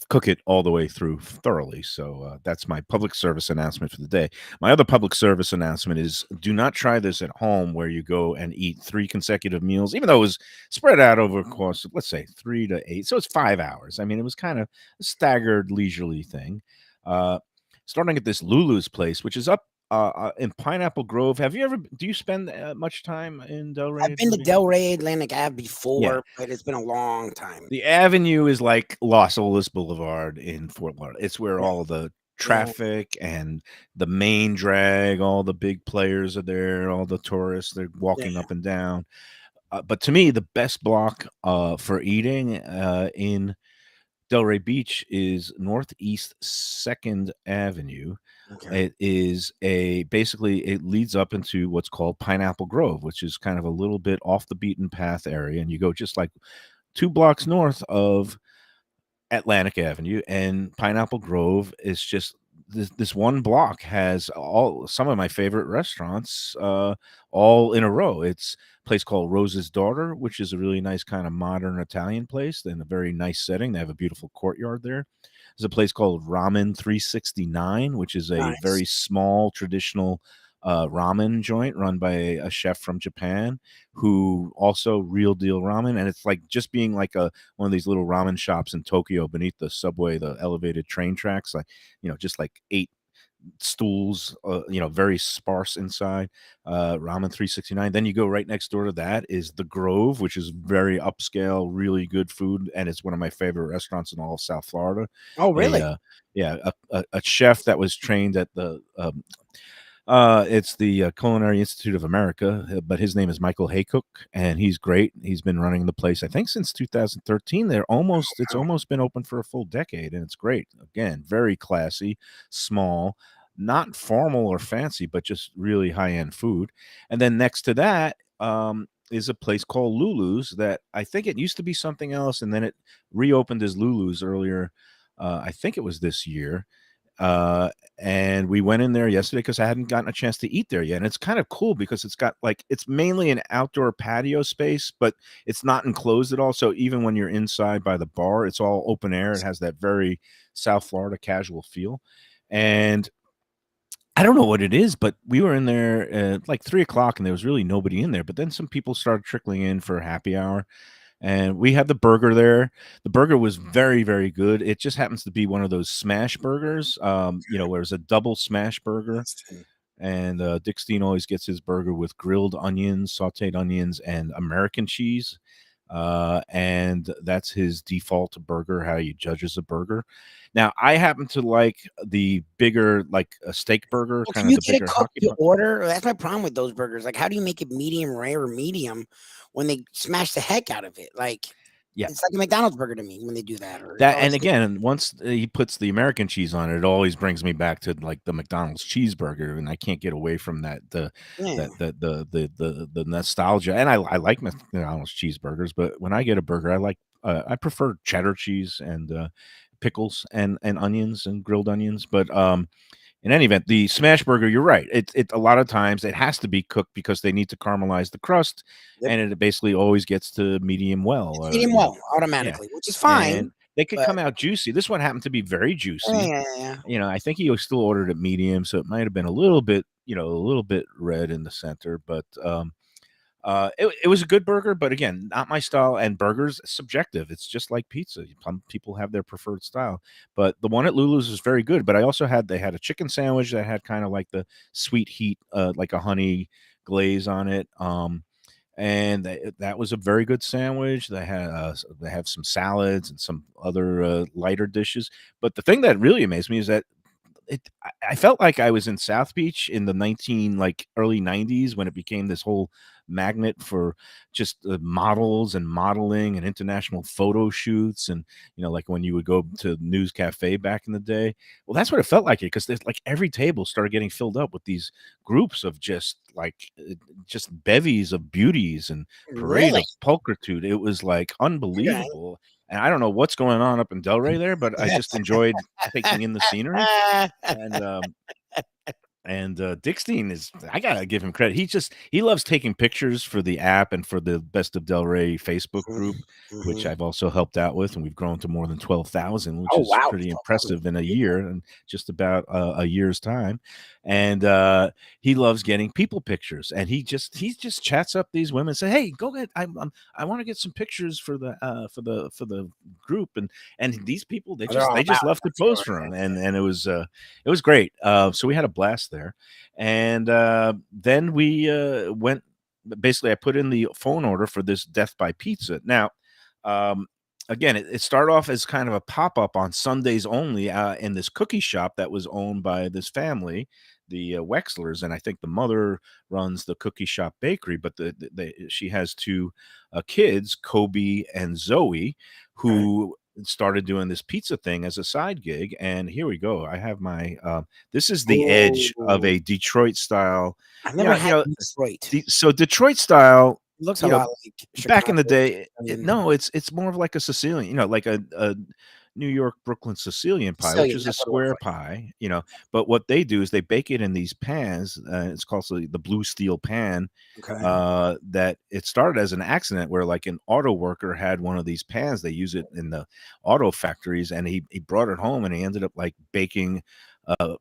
cook it all the way through thoroughly. So that's my public service announcement for the day. My other public service announcement is do not try this at home where you go and eat 3 consecutive meals, even though it was spread out over a course of, let's say, 3 to 8. So it's 5 hours. I mean, it was kind of a staggered, leisurely thing. Uh, Starting at this Lulu's place, which is up in Pineapple Grove. Do you spend much time in I've Delray, been to Lubie? Delray, Atlantic Ave Yeah. before, but it's been a long time. The avenue is like Los Olas Boulevard in Fort Lauderdale. It's where Yeah, all the yeah, traffic and the main drag, all the big players are there, all the tourists, they're walking yeah. up and down. But to me, the best block for eating in Delray Beach is Northeast 2nd Avenue. Okay. It is basically it leads up into what's called Pineapple Grove, which is kind of a little bit off the beaten path area. And you go just like 2 blocks north of Atlantic Avenue, and Pineapple Grove is just this one block has some of my favorite restaurants all in a row. It's a place called Rose's Daughter, which is a really nice kind of modern Italian place in a very nice setting. They have a beautiful courtyard there. There's a place called Ramen 369, which is a Nice. very small traditional ramen joint run by a chef from Japan who also real deal ramen. And it's like just being like one of these little ramen shops in Tokyo beneath the subway, the elevated train tracks, like, just like 8 stools, very sparse inside. Ramen 369. Then you go right next door to that is the Grove, which is very upscale, really good food, and it's one of my favorite restaurants in all of South Florida. Oh, A really? yeah, a chef that was trained at the it's the Culinary Institute of America, but his name is Michael Haycock, and he's great. He's been running the place, I think, since 2013. It's Wow. almost been open for a full decade, and it's great. Again, very classy, small, not formal or fancy, but just really high end food. And then next to that is a place called Lulu's that I think it used to be something else, and then it reopened as Lulu's earlier. I think it was this year. Uh, and we went in there yesterday because I hadn't gotten a chance to eat there yet. And it's kind of cool because it's mainly an outdoor patio space, but it's not enclosed at all. So even when you're inside by the bar, it's all open air. It has that very South Florida casual feel. And I don't know what it is, but we were in there at like 3 o'clock and there was really nobody in there. But then some people started trickling in for happy hour and we had the burger there. The burger was very, very good. It just happens to be one of those smash burgers, where it's a double smash burger. And Dick Steen always gets his burger with grilled onions, sauteed onions, and American cheese. And that's his default burger, how he judges a burger. Now, I happen to like the bigger, like a steak burger, Well, kind can of you the get it bigger cooked hockey to puck. order? That's my problem with those burgers. Like, how do you make it medium rare or medium when they smash the heck out of it? Like, Yeah. it's like a McDonald's burger to me when they do that. Or That and again, once he puts the American cheese on it, it always brings me back to like the McDonald's cheeseburger, and I can't get away from that yeah, the nostalgia. And I like McDonald's cheeseburgers, but when I get a burger, I like I prefer cheddar cheese and pickles and onions and grilled onions. But in any event, the smash burger, you're right. It a lot of times it has to be cooked because they need to caramelize the crust, Yep. and it basically always gets to medium well. It's medium well Yeah, automatically, which is and fine. they could But come out juicy. This one happened to be very yeah, juicy. yeah, yeah. I think he was still ordered it medium, so it might have been a little bit, a little bit red in the center, but it was a good burger, but again, not my style. And burgers subjective. It's just like pizza. Some people have their preferred style, but the one at Lulu's was very good. But I also they had a chicken sandwich that had kind of like the sweet heat, like a honey glaze on it. And that was a very good sandwich. They have some salads and some other lighter dishes. But the thing that really amazed me is that I felt like I was in South Beach in the early 90s when it became this whole magnet for just models and modeling and international photo shoots, and like when you would go to News Cafe back in the day. Well, that's what it felt like, because there's like every table started getting filled up with these groups of just bevies of beauties and parade Really? of pulchritude. It was like Okay. unbelievable. And I don't know what's going on up in Delray there, but I just enjoyed taking in the scenery. And Dickstein I gotta give him credit. He loves taking pictures for the app and for the Best of Delray Facebook group, which Mhm. I've also helped out with, and we've grown to more than 12,000, which Oh is wow, pretty 12,000. impressive in a year, and just about a year's time. And he loves getting people pictures, and he just chats up these women, and say, "Hey, go get I want to get some pictures for the group," and these people They're all they about just love it, to I'm sure. pose for him, and it was great. So we had a blast there, and then we went. Basically, I put in the phone order for this Death by Pizza. Now, um, again, it started off as kind of a pop up on Sundays only in this cookie shop that was owned by this family, the Wexlers, and I think the mother runs the cookie shop bakery, but she has two kids, Kobe and Zoe, Okay. who started doing this pizza thing as a side gig. And here we go. I have my this is the edge of Ooh, a Detroit style. I've never Yeah, had Detroit. So Detroit style, It looks a you know, lot like back in the Chicago. day, Italian. no, it's more of like a Sicilian, like a New York, Brooklyn Sicilian pie, which Sicilian, is a that's what it looks square like. pie, but what they do is they bake it in these pans. It's called the blue steel pan. Okay. That it started as an accident where like an auto worker had one of these pans. They use it in the auto factories, and he brought it home, and he ended up like baking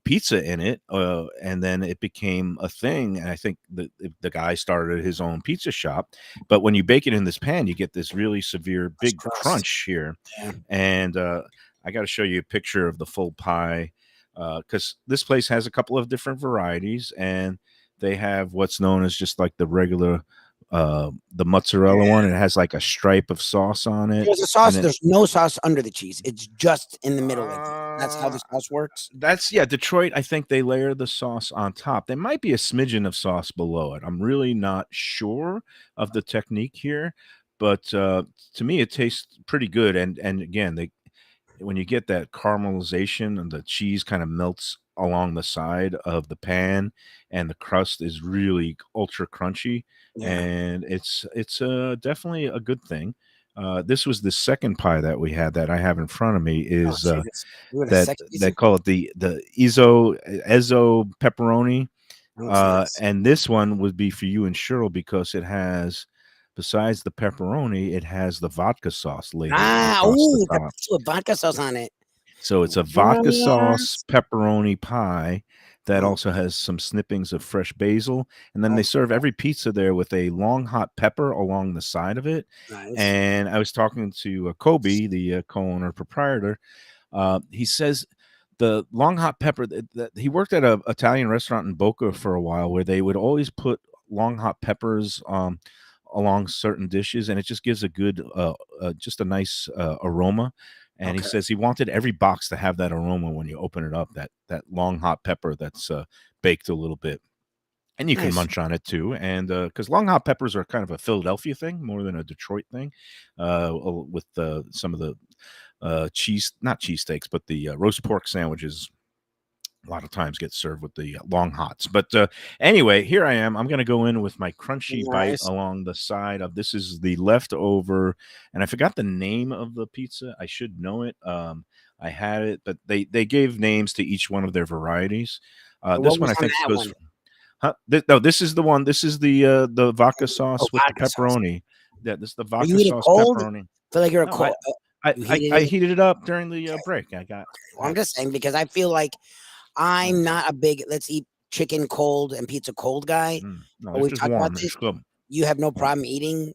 pizza in it, and then it became a thing. And I think the guy started his own pizza shop. But when you bake it in this pan, you get this really severe That's big crust. crunch here. Yeah. And I got to show you a picture of the full pie, because this place has a couple of different varieties, and they have what's known as just like the regular the mozzarella one. Yeah. It has like a stripe of sauce on it, There's a and sauce. then There's no sauce under the cheese. It's just in the middle of it. That's how uh the sauce works. That's yeah, Detroit. I think they layer the sauce on top. There might be a smidgen of sauce below it. I'm really not sure of the technique here, but to me, it tastes pretty good. And again, when you get that caramelization and the cheese kind of melts along the side of the pan, and the crust is really ultra crunchy, Yeah. and it's definitely a good thing. This was the second pie that we had that I have in front of me Oh, is see this. You want a that second they pizza? call it the Ezzo pepperoni, Let me see this. and this one would be for you and Cheryl because it has, besides the pepperoni, it has the vodka sauce ladled Ah, across the ooh, the top. pizza with vodka sauce on it. So it's a vodka sauce What? pepperoni pie that Oh, also has some snippings of fresh basil, and then oh, they serve every pizza there with a long hot pepper along the side of it. nice. And I was talking to Kobe, the co-owner proprietor. He says the long hot pepper that he worked at a Italian restaurant in Boca for a while, where they would always put long hot peppers along certain dishes, and it just gives a good, just a nice aroma. And he Okay, says he wanted every box to have that aroma when you open it up, that long hot pepper that's baked a little bit, and you can nice. munch on it too. And because long hot peppers are kind of a Philadelphia thing more than a Detroit thing, with some of the cheese, not cheesesteaks, but the roast pork sandwiches a lot of times gets served with the long hots. But anyway, here I am. I'm going to go in with my crunchy bite Nice. along the side of this is the leftover, and I forgot the name of the pizza. I should know it. I had it, but they gave names to each one of their varieties. What This one was I on think that goes. one? Huh? No, this is the one. This is the vodka Oh, sauce with the vodka sauce. pepperoni. Yeah, this is the Oh, you vodka eat it sauce cold? pepperoni. Feel like you're a No, I cold. I You I, heated I it. heated it up during the Okay. break. I got Well, I'm had just saying because I feel like I'm not a big let's eat chicken cold and pizza cold guy. no, But this we've is talked about warm. this. It's good. You have no Yeah. problem eating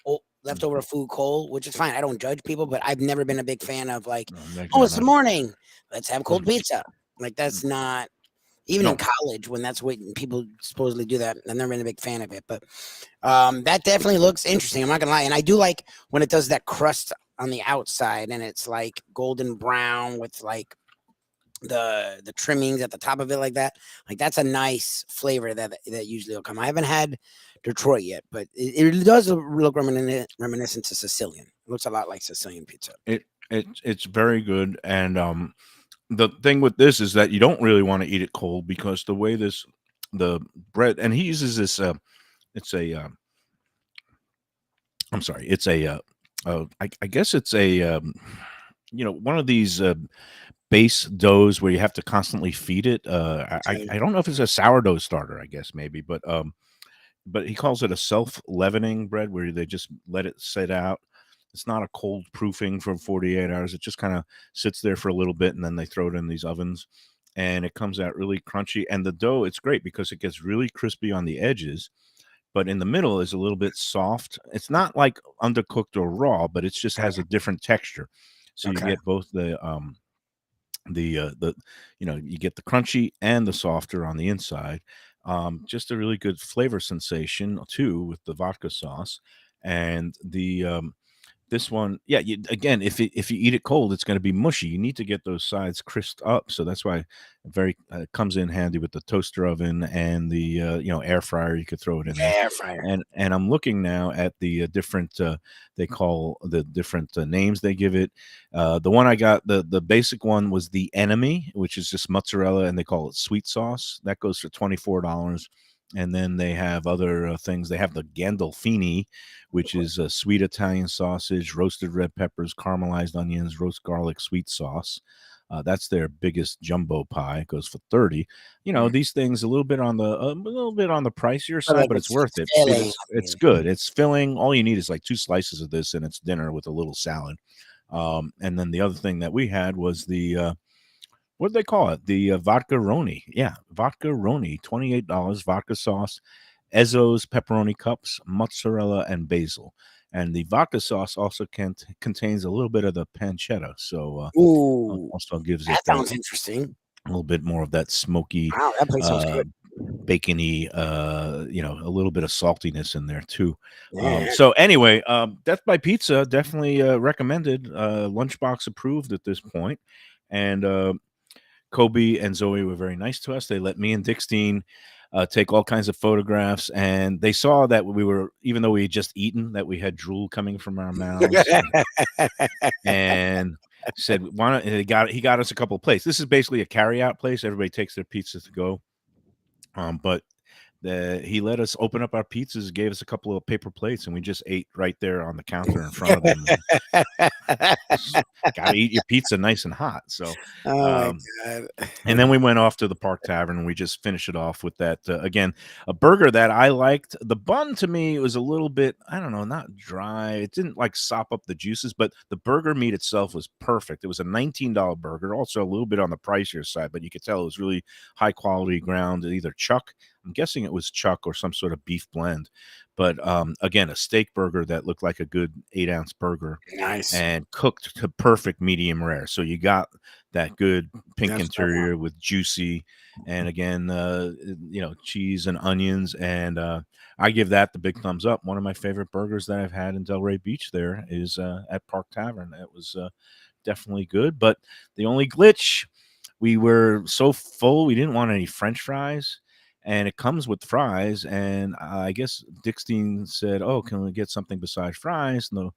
Mm. leftover food cold, which is fine. I don't judge people, but I've never been a big fan of like, No, I'm making oh, it it's the nice. morning. Let's have cold Mm, pizza. Like that's mm. not even in No, college when that's what people supposedly do that. I've never been a big fan of it, but that definitely looks interesting. I'm not gonna lie, and I do like when it does that crust on the outside and it's like golden brown with like the trimmings at the top of it like that. Like that's a nice flavor that usually will come. I haven't had Detroit yet, but it does look reminiscent to Sicilian. It looks a lot like Sicilian pizza. it's very good. And the thing with this is that you don't really want to eat it cold because the way the bread and he uses this it's a I'm sorry, it's a I guess it's a one of these base doughs where you have to constantly feed it. I don't know if it's a sourdough starter, I guess maybe, but he calls it a self-leavening bread where they just let it sit out. It's not a cold proofing for 48 hours. It just kind of sits there for a little bit and then they throw it in these ovens and it comes out really crunchy. And the dough, it's great because it gets really crispy on the edges, but in the middle is a little bit soft. It's not like undercooked or raw, but it just has a different texture. So you Okay. get both the you get the crunchy and the softer on the inside. Just a really good flavor sensation too with the vodka sauce and the this one, yeah, again, if you eat it cold, it's going to be mushy. You need to get those sides crisped up, so that's why it comes in handy with the toaster oven and the air fryer. You could throw it in there. Air fryer. And I'm looking now at the different they call the different names they give it. The one I got, the basic one was the Enemy, which is just mozzarella, and they call it sweet sauce. That goes for $24. And then they have other things. They have the Gandolfini, which is a sweet Italian sausage, roasted red peppers, caramelized onions, roast garlic, sweet sauce. That's their biggest jumbo pie. It goes for 30. These things a little bit on the pricier But side, like but it's it's worth it. filling. It's good. It's filling. All you need is like 2 slices of this, and it's dinner with a little salad. And then the other thing that we had was the what do they call it? The vodka roni. Yeah, vodka roni, $28, vodka sauce, Ezzo's pepperoni cups, mozzarella, and basil. And the vodka sauce also contains a little bit of the pancetta, so Ooh, also gives it that that sounds interesting. a little bit more of that smoky, Wow, that place sounds uh, good. bacony, a little bit of saltiness in there too. Yeah. So anyway, Death by Pizza definitely recommended, Lunchbox approved at this point, and Kobe and Zoe were very nice to us. They let me and Dixteen take all kinds of photographs, and they saw that we were, even though we had just eaten, that we had drool coming from our mouths, and said, "Why not?" And he got us a couple of plates. This is basically a carry-out place. Everybody takes their pizzas to go, but he let us open up our pizzas, gave us a couple of paper plates, and we just ate right there on the counter in front of them. Got to eat your pizza nice and hot. So, Oh my um, god. and then we went off to the Park Tavern and we just finished it off with that again, a burger that I liked. The bun to me was a little bit, I don't know, not dry. It didn't like sop up the juices, but the burger meat itself was perfect. It was a $19 burger, also a little bit on the pricier side, but you could tell it was really high quality ground, either chuck. I'm guessing it was chuck or some sort of beef blend. But again, a steak burger that looked like a good 8-ounce burger Nice. and cooked to perfect medium rare. So you got that good pink That's what I want. interior with juicy, and again, cheese and onions. And I give that the big thumbs up. One of my favorite burgers that I've had in Delray Beach there is at Park Tavern. It was definitely good. But the only glitch, we were so full, we didn't want any French fries. And it comes with fries, and I guess Dixteen said, "Oh, can we get something besides fries?" No,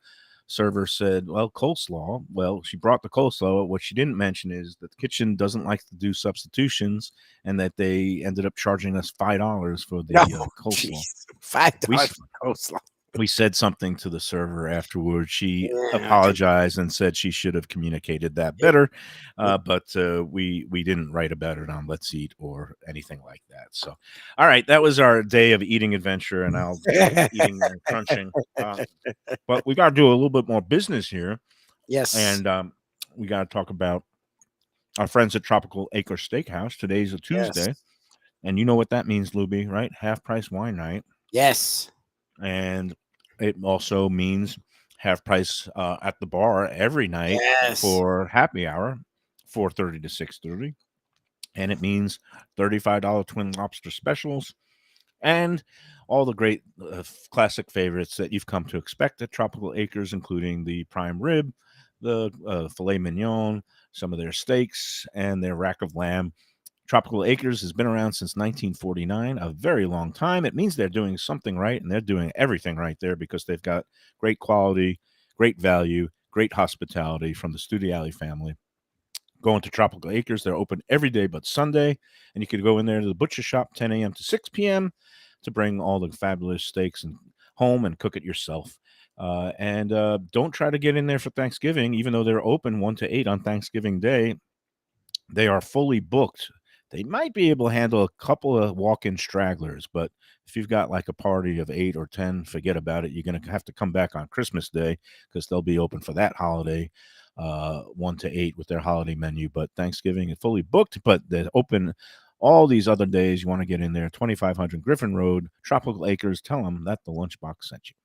server said, "Well, coleslaw." Well, she brought the coleslaw. What she didn't mention is that the kitchen doesn't like to do substitutions, and that they ended up charging us $5 for the No, coleslaw. jeez, $5 We for coleslaw. we said something to the server afterwards. She Yeah, apologized and said she should have communicated that better, but we didn't write about it on Let's Eat or anything like that. So, all right, that was our day of eating adventure, and I'll stop eating and crunching. But we got to do a little bit more business here, yes. and we got to talk about our friends at Tropical Acre Steakhouse. Today's a Tuesday, Yes. and you know what that means, Lubie, right? Half price wine night. Yes. And it also means half price at the bar every night Yes. for happy hour, 4:30 to 6:30, and it means $35 twin lobster specials and all the great classic favorites that you've come to expect at Tropical Acres, including the prime rib, the filet mignon, some of their steaks, and their rack of lamb. Tropical Acres has been around since 1949, a very long time. It means they're doing something right, and they're doing everything right there because they've got great quality, great value, great hospitality from the Studiali family. Going to Tropical Acres, they're open every day but Sunday, and you could go in there to the butcher shop 10 a.m. to 6 p.m. to bring all the fabulous steaks and home and cook it yourself. And don't try to get in there for Thanksgiving, even though they're open 1 to 8 on Thanksgiving Day. They are fully booked. They might be able to handle a couple of walk-in stragglers, but if you've got like a party of 8 or 10, forget about it. You're going to have to come back on Christmas Day because they'll be open for that holiday, 1 to 8 with their holiday menu. But Thanksgiving is fully booked, but they're open all these other days. You want to get in there, 2500 Griffin Road, Tropical Acres. Tell them that the Lunchbox sent you.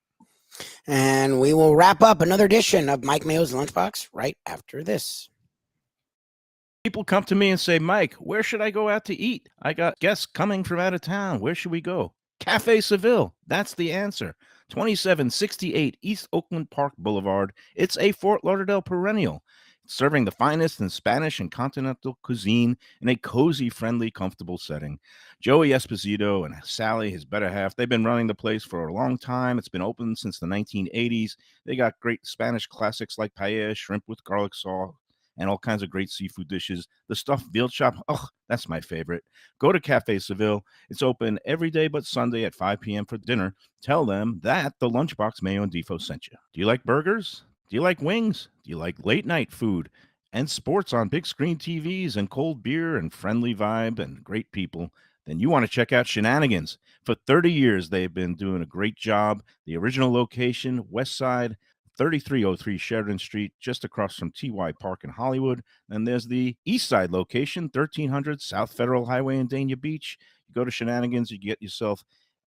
And we will wrap up another edition of Mike Mayo's Lunchbox right after this. People come to me and say, "Mike, where should I go out to eat? I got guests coming from out of town. Where should we go?" Café Seville. That's the answer. 2768 East Oakland Park Boulevard. It's a Fort Lauderdale perennial, serving the finest in Spanish and continental cuisine in a cozy, friendly, comfortable setting. Joey Esposito and Sally, his better half, they've been running the place for a long time. It's been open since the 1980s. They got great Spanish classics like paella, shrimp with garlic sauce, and all kinds of great seafood dishes. The stuffed veal chop, oh, that's my favorite. Go to Café Seville. It's open every day but Sunday at 5 p.m. for dinner. Tell them that the Lunchbox Mayo and Defo sent you. Do you like burgers? Do you like wings? Do you like late night food and sports on big screen TVs and cold beer and friendly vibe and great people? Then you want to check out Shenanigans. For 30 years, they've been doing a great job. The original location, West Side, 3303 Sheridan Street, just across from TY Park in Hollywood. And there's the East Side location, 1300 South Federal Highway in Dania Beach. You go to Shenanigans, you get yourself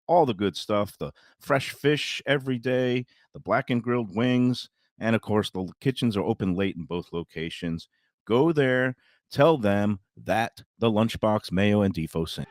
all the good stuff, the fresh fish every day, the black and grilled wings, and of course, the kitchens are open late in both locations. Go there, tell them that the Lunchbox Mayo and Defo sent.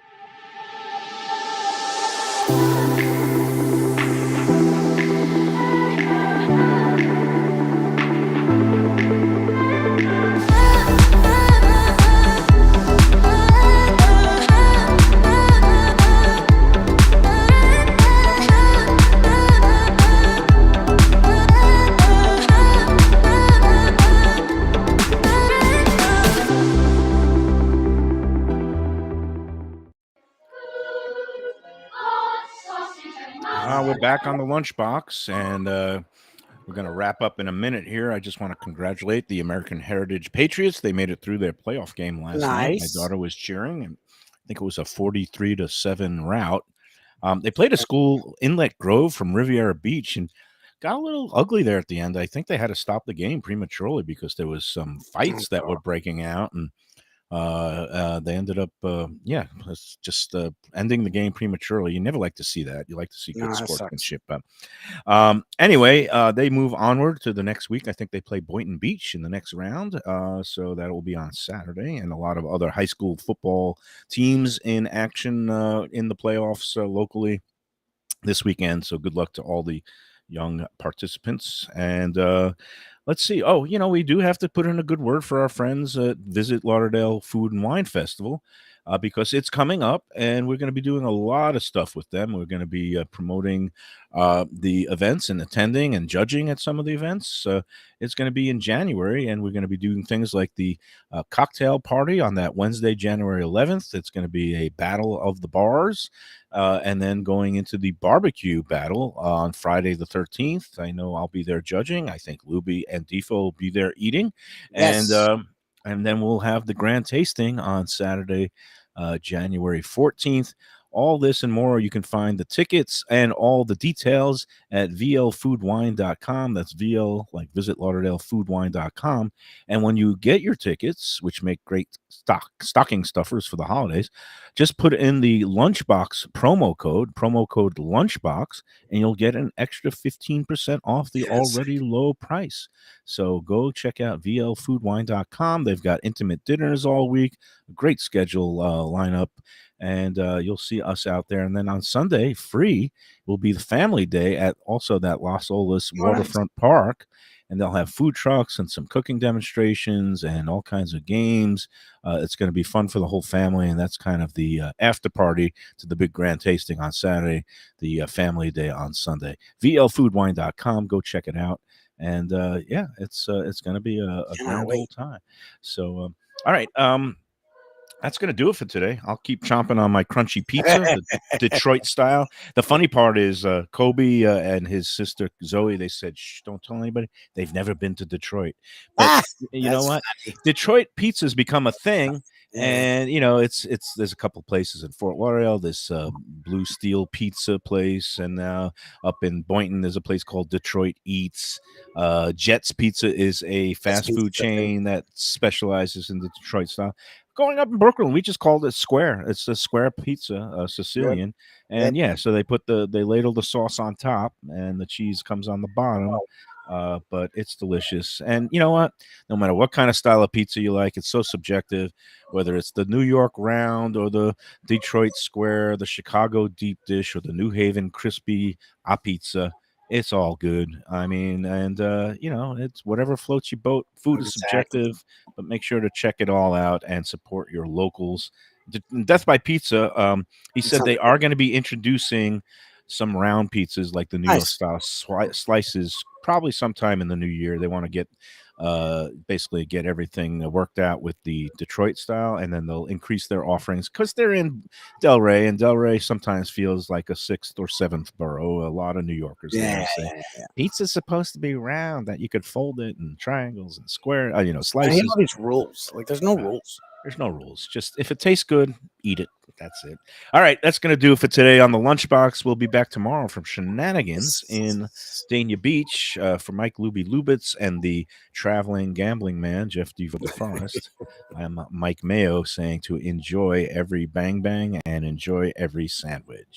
We're back on the Lunchbox, and we're going to wrap up in a minute here. I just want to congratulate the American Heritage Patriots. They made it through their playoff game last night. My daughter was cheering, and I think it was a 43-7 rout. They played a school, Inlet Grove from Riviera Beach, and got a little ugly there at the end. I think they had to stop the game prematurely because there was some fights that were breaking out, and they ended up, just ending the game prematurely. You never like to see that. You like to see good sportsmanship. Anyway, they move onward to the next week. I think they play Boynton Beach in the next round. So that will be on Saturday, and a lot of other high school football teams in action in the playoffs locally this weekend. So good luck to all the young participants. And let's see. Oh, we do have to put in a good word for our friends at Visit Lauderdale Food and Wine Festival, because it's coming up, and we're going to be doing a lot of stuff with them. We're going to be promoting the events and attending and judging at some of the events. It's going to be in January, and we're going to be doing things like the cocktail party on that Wednesday, January 11th. It's going to be a battle of the bars. And then going into the barbecue battle on Friday the 13th. I know I'll be there judging. I think Lubie and Defo will be there eating. And Yes. and then we'll have the grand tasting on Saturday, January 14th. All this and more. You can find the tickets and all the details at vlfoodwine.com. That's VL, like Visit LauderdaleFoodWine.com. And when you get your tickets, which make great stocking stuffers for the holidays, just put in the Lunchbox promo code Lunchbox, and you'll get an extra 15% off the Yes. already low price. So go check out vlfoodwine.com. They've got intimate dinners all week, a great schedule lineup, and you'll see us out there. And then on Sunday, free, will be the family day at also that Los Olas Oh, nice. waterfront park. And they'll have food trucks and some cooking demonstrations and all kinds of games. It's going to be fun for the whole family, and that's kind of the after party to the big grand tasting on Saturday, the family day on Sunday. VLFoodWine.com. Go check it out. And yeah, it's going to be a Cannot grand wait. old time. So, all right. That's going to do it for today. I'll keep chomping on my crunchy pizza, the Detroit style. The funny part is Kobe and his sister Zoe, they said, shh, don't tell anybody. They've never been to Detroit. But Ah, you know that's what? funny. Detroit pizza's become a thing. Yeah. And it's there's a couple places in Fort Lauderdale, this Blue Steel Pizza place, and now up in Boynton there's a place called Detroit Eats. Jets Pizza is a fast pizza's food a thing. chain that specializes in the Detroit style. Going up in Brooklyn, we just called it Square. It's a Square Pizza, Yep. Sicilian, Yep. and yeah, so they ladle the sauce on top, and the cheese comes on the bottom. But it's delicious, and you know what? No matter what kind of style of pizza you like, it's so subjective. Whether it's the New York round or the Detroit square, the Chicago deep dish, or the New Haven crispy a pizza, it's all good. I mean, and it's whatever floats your boat. Food is Exactly. subjective, but make sure to check it all out and support your locals. Death by Pizza. He That said sounds they good. are going to be introducing some round pizzas like the New York Nice. style slices probably sometime in the new year. They want to get basically get everything worked out with the Detroit style, and then they'll increase their offerings because they're in Delray, and Delray sometimes feels like a sixth or seventh borough. A lot of New Yorkers there Yeah, say yeah. pizza's supposed to be round, that you could fold it in triangles and square, I hate slices. all these rules. Like, there's no Uh, rules. there's no rules. Just if it tastes good, eat it. That's it. All right, that's going to do it for today on the Lunchbox. We'll be back tomorrow from Shenanigans in Dania Beach for Mike Lubie Lubitz and the traveling gambling man, Jeff Devo DeForest. I'm Mike Mayo saying to enjoy every bang bang and enjoy every sandwich.